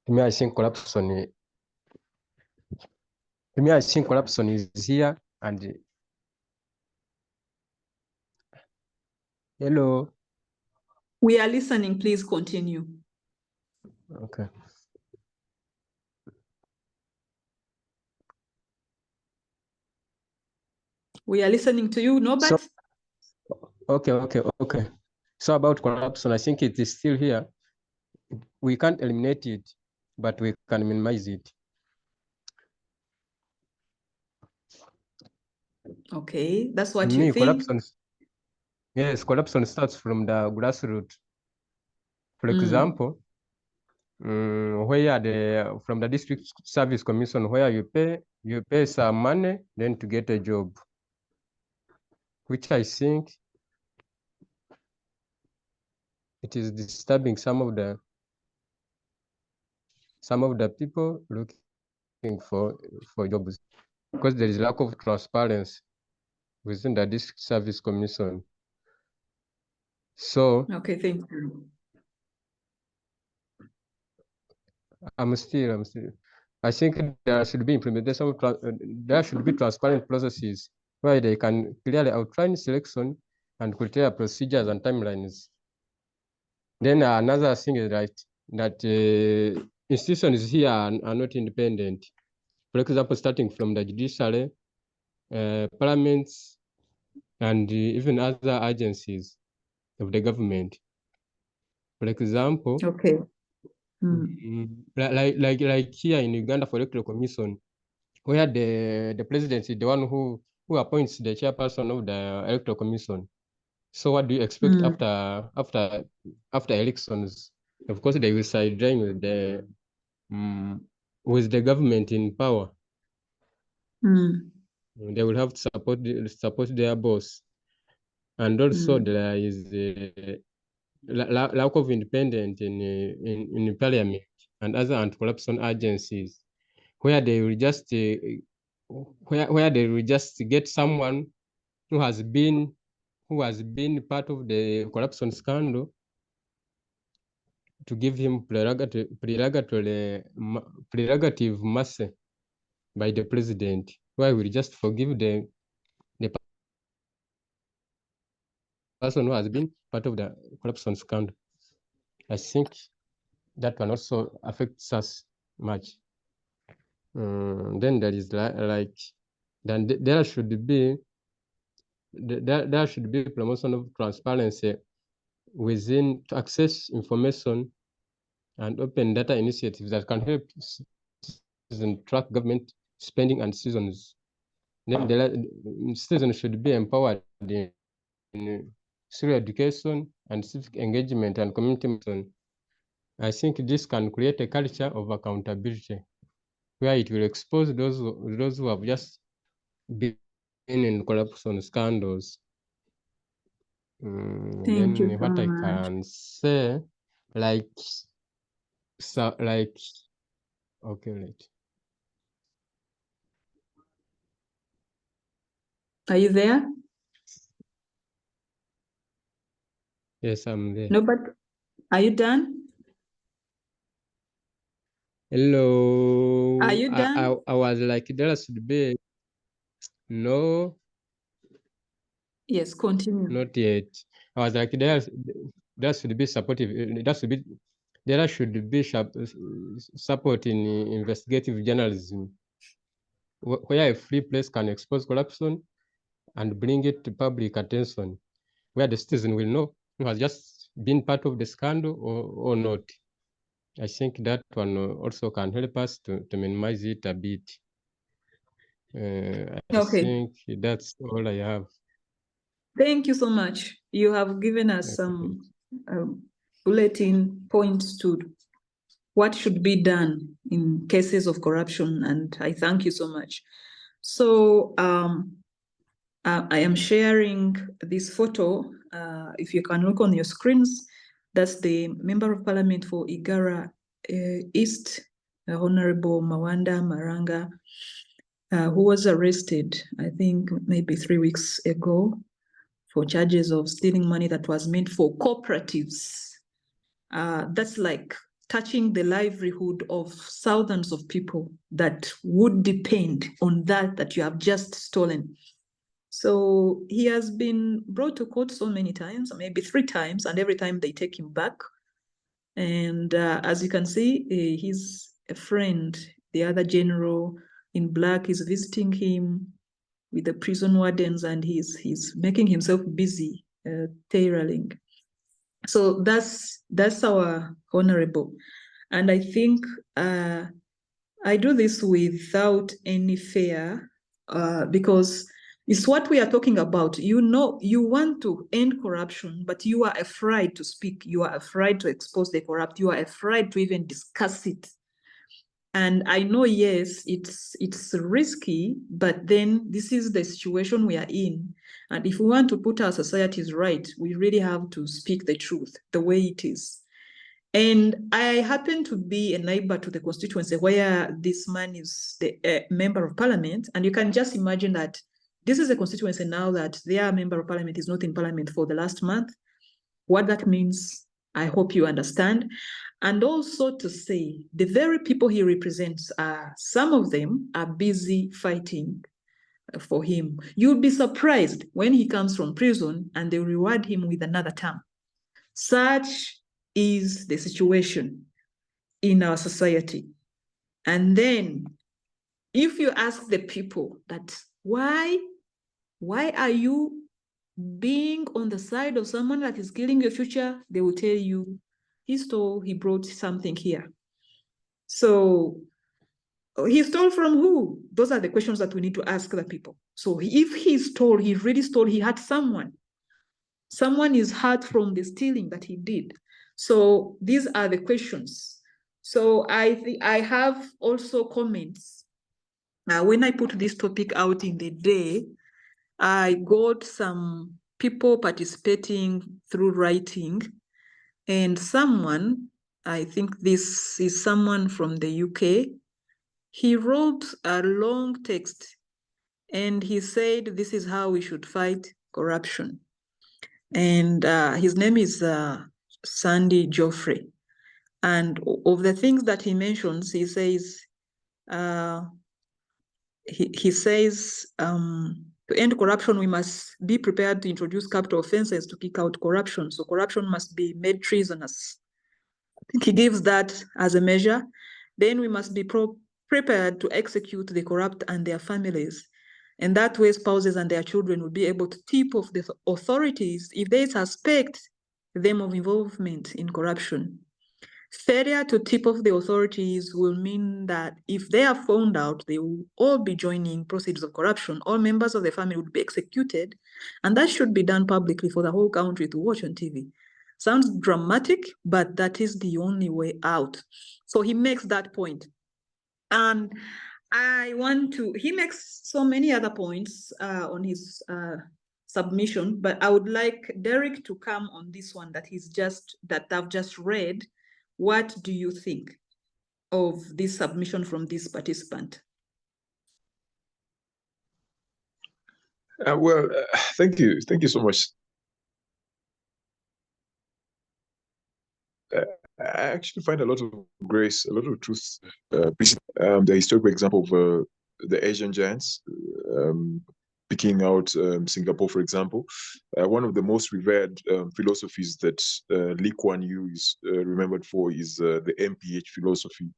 To me, I think corruption. To me, I think corruption is here and. Hello. We are listening. Please continue. Okay. We are listening to you, Norbert. Okay. So about corruption, I think it is still here. We can't eliminate it, but we can minimize it. Okay, that's what To you me, think. Corruption starts from the grassroots. For example, where from the district service commission, where you pay some money, then to get a job, which I think it is disturbing some of the people looking for jobs, because there is lack of transparency within the district service commission. So Okay, thank you. I'm still. I think there should be implementation. There should be transparent processes where they can clearly outline selection and criteria, procedures, and timelines. Then another thing is that institutions here are not independent. For example, starting from the judiciary, parliaments, and even other agencies of the government. For example, Okay. like here in Uganda for electoral commission, where the president is the one who who appoints the chairperson of the electoral commission. So what do you expect after elections? Of course, they will sideline with the government in power. They will have to support their boss, and also there is the lack of independence in parliament and other anti-corruption agencies, where they will just where they will just get someone who has been part of the corruption scandal to give him prerogative mercy by the president, where we just forgive the person who has been part of the corruption scandal. I think that one also affects us much. Then there is like then there should be promotion of transparency within to access information and open data initiatives that can help citizens track government spending and seasons. Then citizens should be empowered in through education and civic engagement and community action. I think this can create a culture of accountability, where it will expose those who have just been in corruption scandals. Thank you Then so what I much. can say, like okay, right. Are you there? Yes, I'm there. No, but are you done? Hello. Are you done? I was like, there should be no, Yes, continue. not yet. I was like, there should be supportive. There should be support in investigative journalism, where a free place can expose corruption and bring it to public attention, where the citizen will know who has just been part of the scandal or not. I think that one also can help us to minimize it a bit. I Okay. think that's all I have. Thank you so much. You have given us some bulletin points to what should be done in cases of corruption, and I thank you so much. So I am sharing this photo. If you can look on your screens, that's the Member of Parliament for Igara East, Honorable Mawanda Maranga, who was arrested, I think maybe 3 weeks ago, for charges of stealing money that was meant for cooperatives. That's like touching the livelihood of thousands of people that would depend on that you have just stolen. So he has been brought to court so many times, maybe 3 times, and every time they take him back. And as you can see, he's a friend. The other general in black is visiting him with the prison wardens, and he's making himself busy tailoring. So that's our honorable. And I think I do this without any fear because it's what we are talking about. You know, you want to end corruption, but you are afraid to speak. You are afraid to expose the corrupt. You are afraid to even discuss it. And I know, yes, it's risky, but then this is the situation we are in. And if we want to put our societies right, we really have to speak the truth, the way it is. And I happen to be a neighbor to the constituency where this man is the member of parliament. And you can just imagine that this is a constituency now that their member of parliament is not in parliament for the last month. What that means, I hope you understand. And also to say, the very people he represents, some of them are busy fighting for him. You'll be surprised when he comes from prison and they reward him with another term. Such is the situation in our society. And then if you ask the people that why are you being on the side of someone that is killing your future, they will tell you he brought something here. So He stole from who? Those are the questions that we need to ask the people. So if he stole, he really stole, he had someone. Someone is hurt from the stealing that he did. So these are the questions. So I have also comments. When I put this topic out in the day, I got some people participating through writing, and someone, I think this is someone from the UK, he wrote a long text and he said, this is how we should fight corruption. And his name is Sandy Joffrey. And of the things that he mentions, he says, he says, to end corruption, we must be prepared to introduce capital offenses to kick out corruption. So corruption must be made treasonous. I think he gives that as a measure. Then we must be prepared to execute the corrupt and their families. And that way, spouses and their children will be able to tip off the authorities if they suspect them of involvement in corruption. Failure to tip off the authorities will mean that if they are found out, they will all be joining proceeds of corruption. All members of the family would be executed, and that should be done publicly for the whole country to watch on TV. Sounds dramatic, but that is the only way out. So he makes that point. And he makes so many other points on his submission, but I would like Derek to come on this one that I've just read. What do you think of this submission from this participant? Thank you so much. I actually find a lot of grace, a lot of truth. The historical example of the Asian giants, picking out Singapore, for example. One of the most revered philosophies that Lee Kuan Yew is remembered for is the MPH philosophy,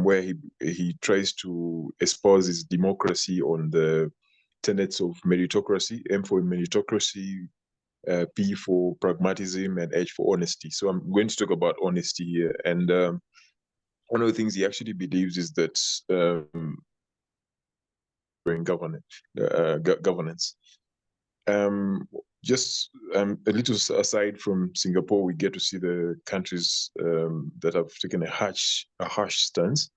where he tries to espouse his democracy on the tenets of meritocracy, M for meritocracy, P for pragmatism, and H for honesty. So I'm going to talk about honesty here. And one of the things he actually believes is that in governance. Just a little aside from Singapore, we get to see the countries that have taken a harsh stance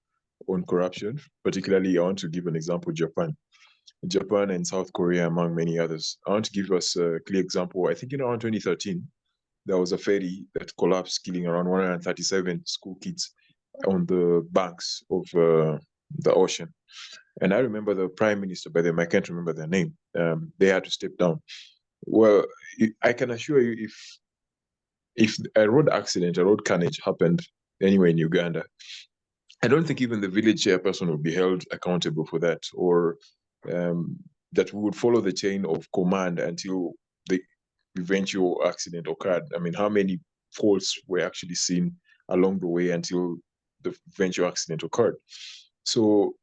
on corruption. Particularly, I want to give an example: Japan and South Korea, among many others. I want to give us a clear example. I think in around 2013, there was a ferry that collapsed, killing around 137 school kids on the banks of the ocean. And I remember the prime minister, by the way, I can't remember their name. They had to step down. Well, I can assure you, if a road accident, a road carnage happened anywhere in Uganda, I don't think even the village chairperson would be held accountable for that, or that we would follow the chain of command until the eventual accident occurred. I mean, how many faults were actually seen along the way until the eventual accident occurred? So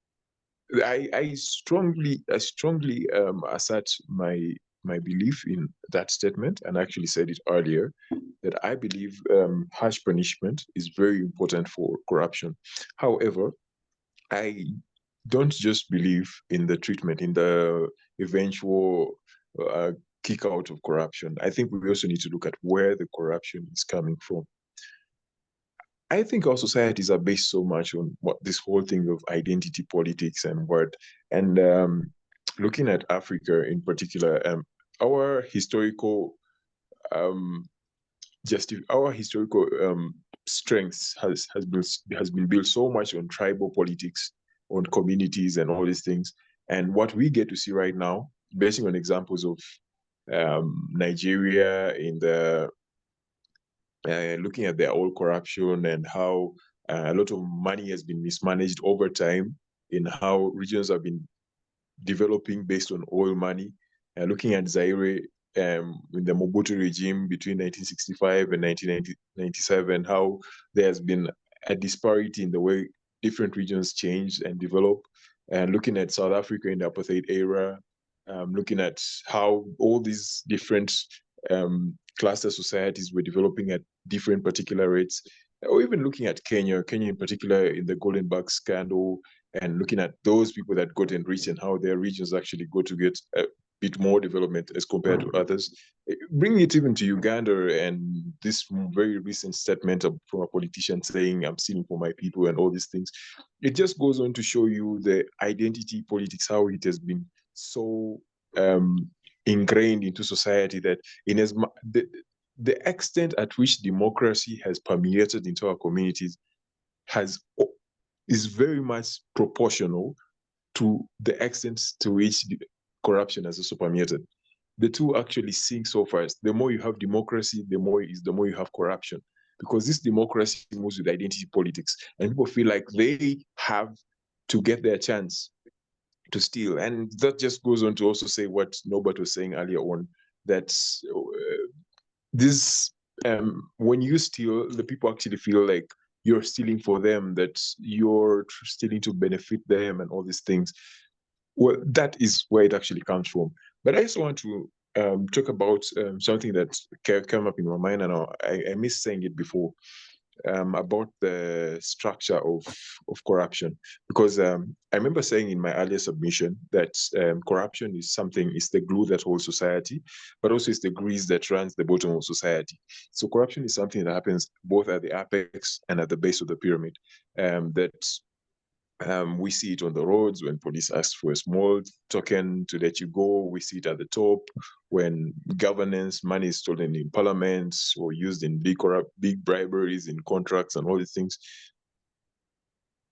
I strongly assert my belief in that statement, and I actually said it earlier, that I believe harsh punishment is very important for corruption. However, I don't just believe in the treatment, in the eventual kick out of corruption. I think we also need to look at where the corruption is coming from. I think our societies are based so much on what this whole thing of identity politics and looking at Africa in particular, our historical strengths has been built so much on tribal politics, on communities and all these things. And what we get to see right now, based on examples of Nigeria in the looking at their oil corruption and how a lot of money has been mismanaged over time, in how regions have been developing based on oil money. Looking at Zaire in the Mobutu regime between 1965 and 1997, how there has been a disparity in the way different regions changed and developed. And looking at South Africa in the apartheid era, looking at how all these different cluster societies were developing at different particular rates, or even looking at Kenya in particular in the Golden Bug scandal, and looking at those people that got enriched and how their regions actually go to get a bit more development as compared to others. Bring it even to Uganda and this very recent statement from a politician saying, I'm stealing for my people and all these things. It just goes on to show you the identity politics, how it has been so ingrained into society that in as the extent at which democracy has permeated into our communities is very much proportional to the extent to which the corruption has also permeated. The two actually sync so fast. The more you have democracy, the more you have corruption. Because this democracy moves with identity politics, and people feel like they have to get their chance to steal. And that just goes on to also say what Norbert was saying earlier on, that this when you steal, the people actually feel like you're stealing for them, that you're stealing to benefit them and all these things. Well, that is where it actually comes from. But I also want to talk about something that came up in my mind, and I missed saying it before, about the structure of corruption. Because I remember saying in my earlier submission that corruption is the glue that holds society, but also it's the grease that runs the bottom of society. So corruption is something that happens both at the apex and at the base of the pyramid. We see it on the roads when police ask for a small token to let you go. We see it at the top when governance money is stolen in parliaments or used in big briberies in contracts and all these things.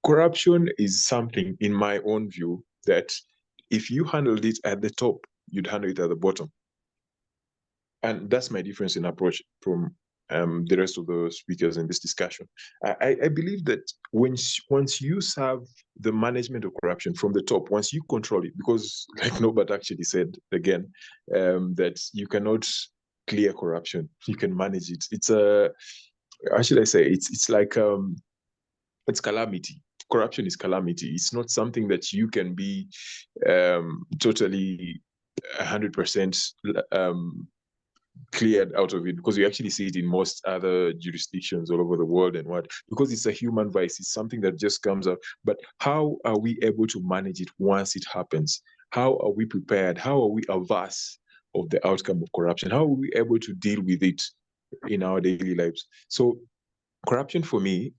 Corruption is something, in my own view, that if you handled it at the top, you'd handle it at the bottom. And that's my difference in approach from the rest of the speakers in this discussion. I believe that once you serve the management of corruption from the top, once you control it, because like Norbert actually said again, that you cannot clear corruption, you can manage it. It's how should I say? It's like it's calamity. Corruption is calamity. It's not something that you can be totally 100% cleared out of it, because you actually see it in most other jurisdictions all over the world. And because it's a human vice, it's something that just comes up. But how are we able to manage it once it happens? How are we prepared? How are we averse of the outcome of corruption? How are we able to deal with it in our daily lives? So corruption for me,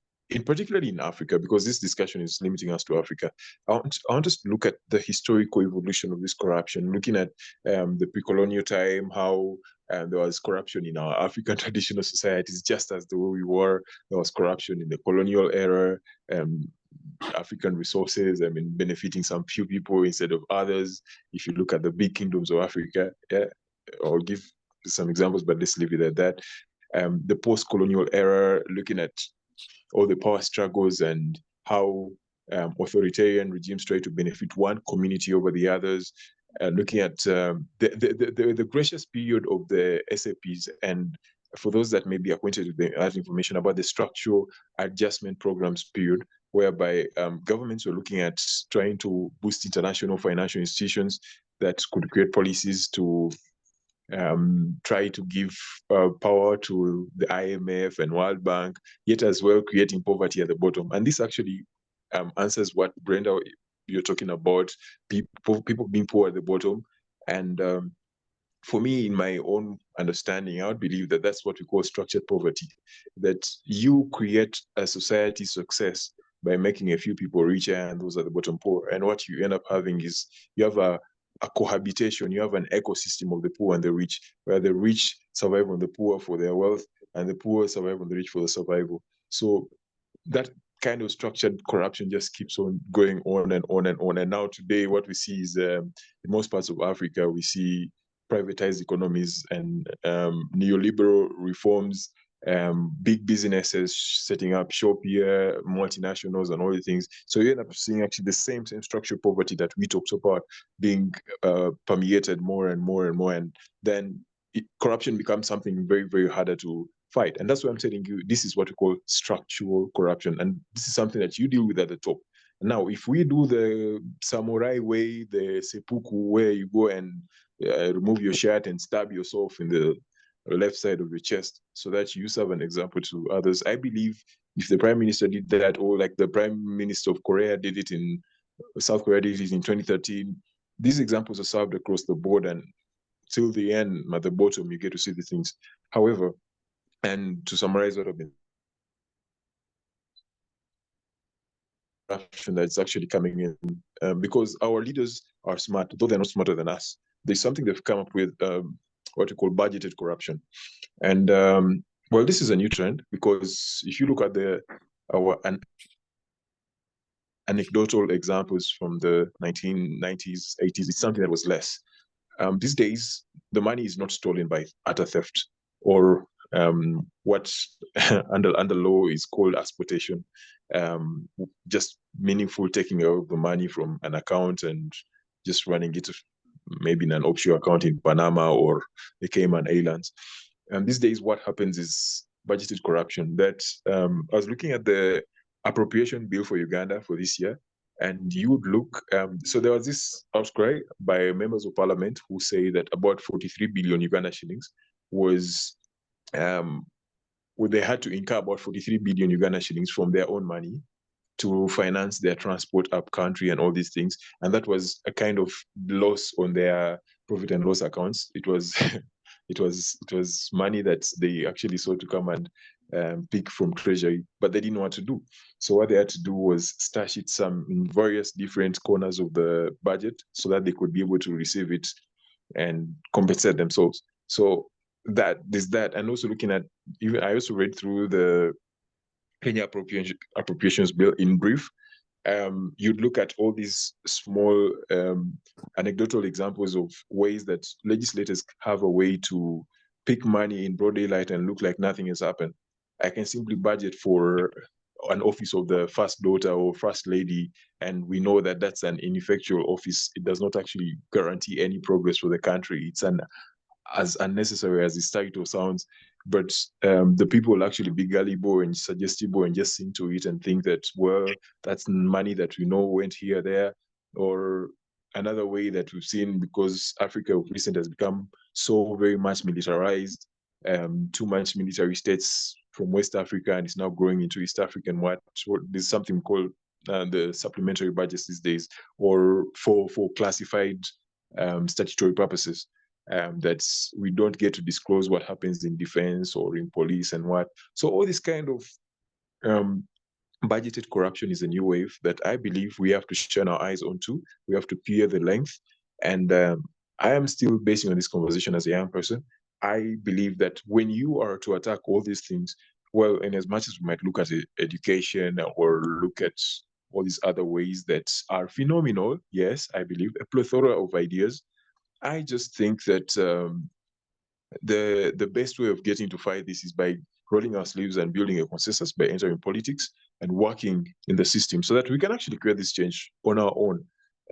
particularly in Africa, because this discussion is limiting us to Africa, I want us to look at the historical evolution of this corruption, looking at the pre-colonial time, how there was corruption in our African traditional societies, just as the way we were. There was corruption in the colonial era, African resources, benefiting some few people instead of others. If you look at the big kingdoms of Africa, I'll give some examples, but let's leave it at that. The post-colonial era, looking at all the power struggles and how authoritarian regimes try to benefit one community over the others, looking at the gracious period of the SAPs, and for those that may be acquainted with that information, about the structural adjustment programs period, whereby governments were looking at trying to boost international financial institutions that could create policies to try to give power to the IMF and World Bank, yet as well creating poverty at the bottom. And this actually answers what, Brenda, you're talking about, people being poor at the bottom. And for me, in my own understanding, I would believe that that's what we call structured poverty, that you create a society success by making a few people richer and those at the bottom poor. And what you end up having is you have a cohabitation, you have an ecosystem of the poor and the rich, where the rich survive on the poor for their wealth and the poor survive on the rich for the survival. So that kind of structured corruption just keeps on going on and on and on. And now today, what we see is in most parts of Africa, we see privatized economies and neoliberal reforms, big businesses setting up shop here, multinationals and all the things. So you end up seeing actually the same structural poverty that we talked about being permeated more and more and more. And then corruption becomes something very, very harder to fight. And that's why I'm telling you, this is what we call structural corruption. And this is something that you deal with at the top. Now, if we do the samurai way, the seppuku, where you go and remove your shirt and stab yourself in the left side of your chest so that you serve an example to others. I believe if the Prime Minister did that, or like the Prime Minister of Korea did it in South Korea did it in 2013, these examples are served across the board, and till the end, at the bottom, you get to see the things. However, and to summarize what I've been that's actually coming in, because our leaders are smart, though they're not smarter than us. There's something they've come up with, what we call budgeted corruption. And well, this is a new trend, because if you look at our anecdotal examples from the 1990s, 80s, it's something that was less. These days, the money is not stolen by utter theft or what under law is called exploitation, just meaningful taking of the money from an account and just running it maybe in an offshore account in Panama or the Cayman Islands. And these days, what happens is budgeted corruption. That I was looking at the appropriation bill for Uganda for this year, and you would look, so there was this outcry by members of parliament who say that about 43 billion Uganda shillings was, they had to incur about 43 billion Uganda shillings from their own money to finance their transport up country and all these things. And that was a kind of loss on their profit and loss accounts. It was, it was money that they actually sought to come and pick from treasury, but they didn't know what to do. So what they had to do was stash it in various different corners of the budget so that they could be able to receive it and compensate themselves. So there's that. And also looking at, even I also read through the Kenya appropriations bill in brief. You'd look at all these small anecdotal examples of ways that legislators have a way to pick money in broad daylight and look like nothing has happened. I can simply budget for an office of the first daughter or first lady, and we know that that's an ineffectual office. It does not actually guarantee any progress for the country. It's as unnecessary as its title sounds, but the people will actually be gullible and suggestible and just sing to it and think that, well, that's money that we know went here, there. Or another way that we've seen, because Africa of recent has become so very much militarized, too much military states from West Africa, and it's now growing into East Africa. And there's something called the supplementary budgets these days, or for classified statutory purposes. That we don't get to disclose what happens in defense or in police and what. So all this kind of budgeted corruption is a new wave that I believe we have to shine our eyes onto. We have to peer the length. And I am still basing on this conversation as a young person. I believe that when you are to attack all these things, well, in as much as we might look at education or look at all these other ways that are phenomenal, yes, I believe a plethora of ideas. I just think that the best way of getting to fight this is by rolling our sleeves and building a consensus, by entering politics and working in the system so that we can actually create this change on our own.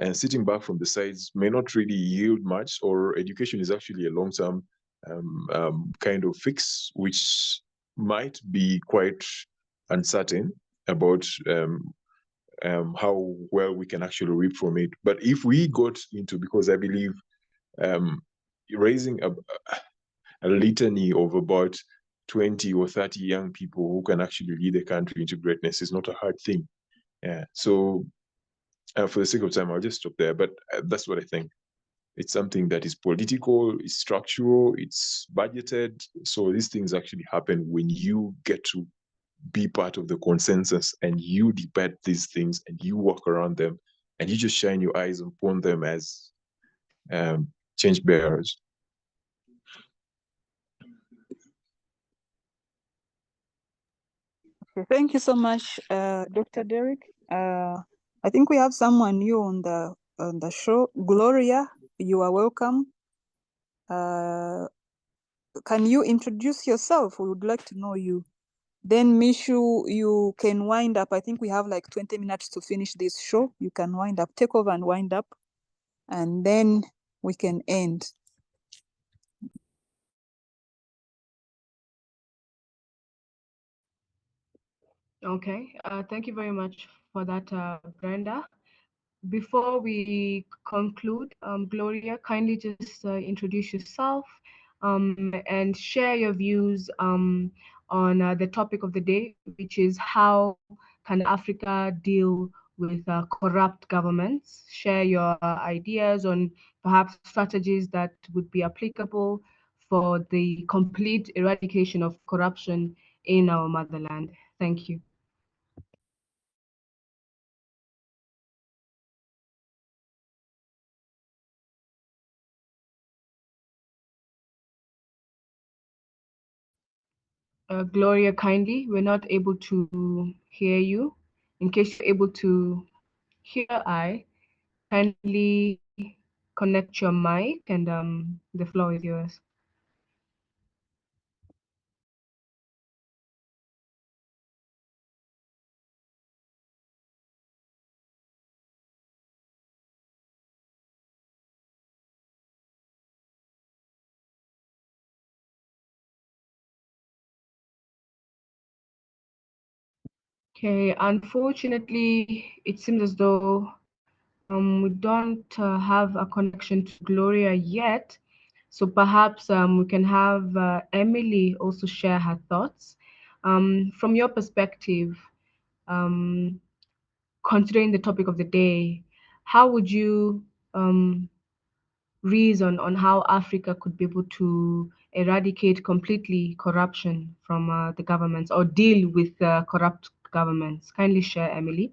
And sitting back from the sides may not really yield much, or education is actually a long-term kind of fix, which might be quite uncertain about how well we can actually reap from it. But if we got into, because I believe raising a litany of about 20 or 30 young people who can actually lead the country into greatness is not a hard thing. Yeah. So for the sake of time, I'll just stop there. But that's what I think. It's something that is political, it's structural, it's budgeted. So these things actually happen when you get to be part of the consensus and you debate these things and you walk around them and you just shine your eyes upon them as change bearers. Okay, thank you so much, Dr. Derek. I think we have someone new on the show. Gloria, you are welcome. Can you introduce yourself? We would like to know you. Then Mishu, you can wind up. I think we have like 20 minutes to finish this show. You can wind up, take over and wind up, and then we can end. Okay, thank you very much for that, Brenda. Before we conclude, Gloria, kindly just introduce yourself, and share your views on the topic of the day, which is how can Africa deal with corrupt governments. Share your ideas on perhaps strategies that would be applicable for the complete eradication of corruption in our motherland. Thank you. Gloria, kindly, we're not able to hear you. In case you're able to hear I, kindly connect your mic and the floor is yours. Okay, unfortunately, it seems as though we don't have a connection to Gloria yet. So perhaps we can have Emily also share her thoughts. From your perspective, considering the topic of the day, how would you reason on how Africa could be able to eradicate completely corruption from the governments or deal with corrupt governments? Kindly share, Emily.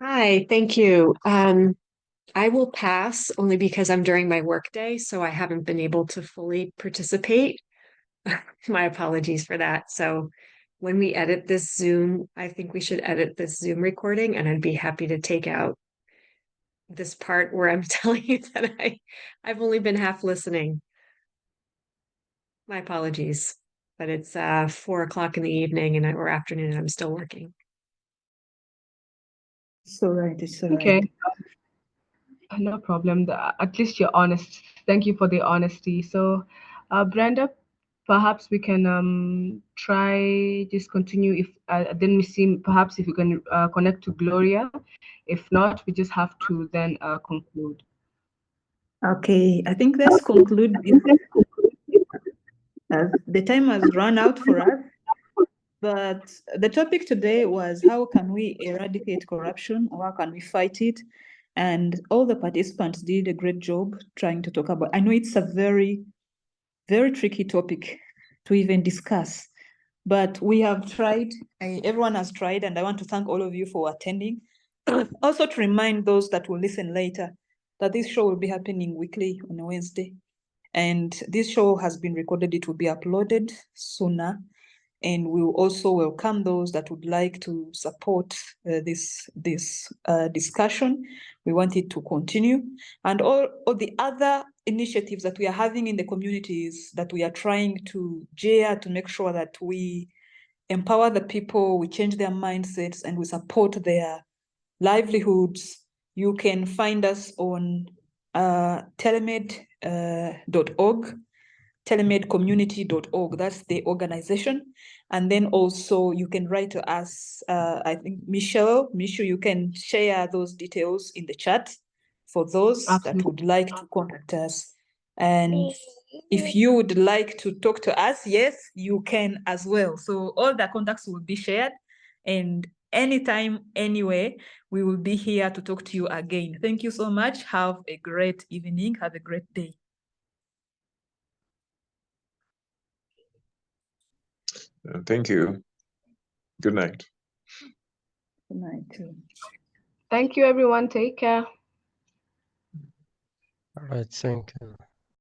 Hi, thank you. I will pass only because I'm during my workday, so I haven't been able to fully participate. My apologies for that. So when we edit this Zoom, I think we should edit this Zoom recording, and I'd be happy to take out this part where I'm telling you that I've only been half listening. My apologies, but it's 4 o'clock in the evening or afternoon, and I'm still working. It's all right. It's all Okay. right. No problem. At least you're honest. Thank you for the honesty. So, Brenda, perhaps we can try just continue. If then we see perhaps if we can connect to Gloria. If not, we just have to then conclude. Okay, I think let's conclude. The time has run out for us, but the topic today was how can we eradicate corruption, or how can we fight it? And all the participants did a great job trying to talk about. I know it's a very, very tricky topic to even discuss, but we have tried. Everyone has tried, and I want to thank all of you for attending. Also to remind those that will listen later that this show will be happening weekly on a Wednesday. And this show has been recorded. It will be uploaded sooner. And we will also welcome those that would like to support this discussion. We want it to continue. And all the other initiatives that we are having in the communities that we are trying to gear to make sure that we empower the people, we change their mindsets, and we support their livelihoods. You can find us on telemed.org, telemedcommunity.org. That's the organization. And then also you can write to us. I think Michelle, you can share those details in the chat for those that would like to contact us. And if you would like to talk to us, yes, you can as well. So all the contacts will be shared, and anytime, anywhere, we will be here to talk to you again. Thank you so much. Have a great evening. Have a great day. Thank you. Good night. Good night too. Thank you, everyone. Take care. All right, thank you.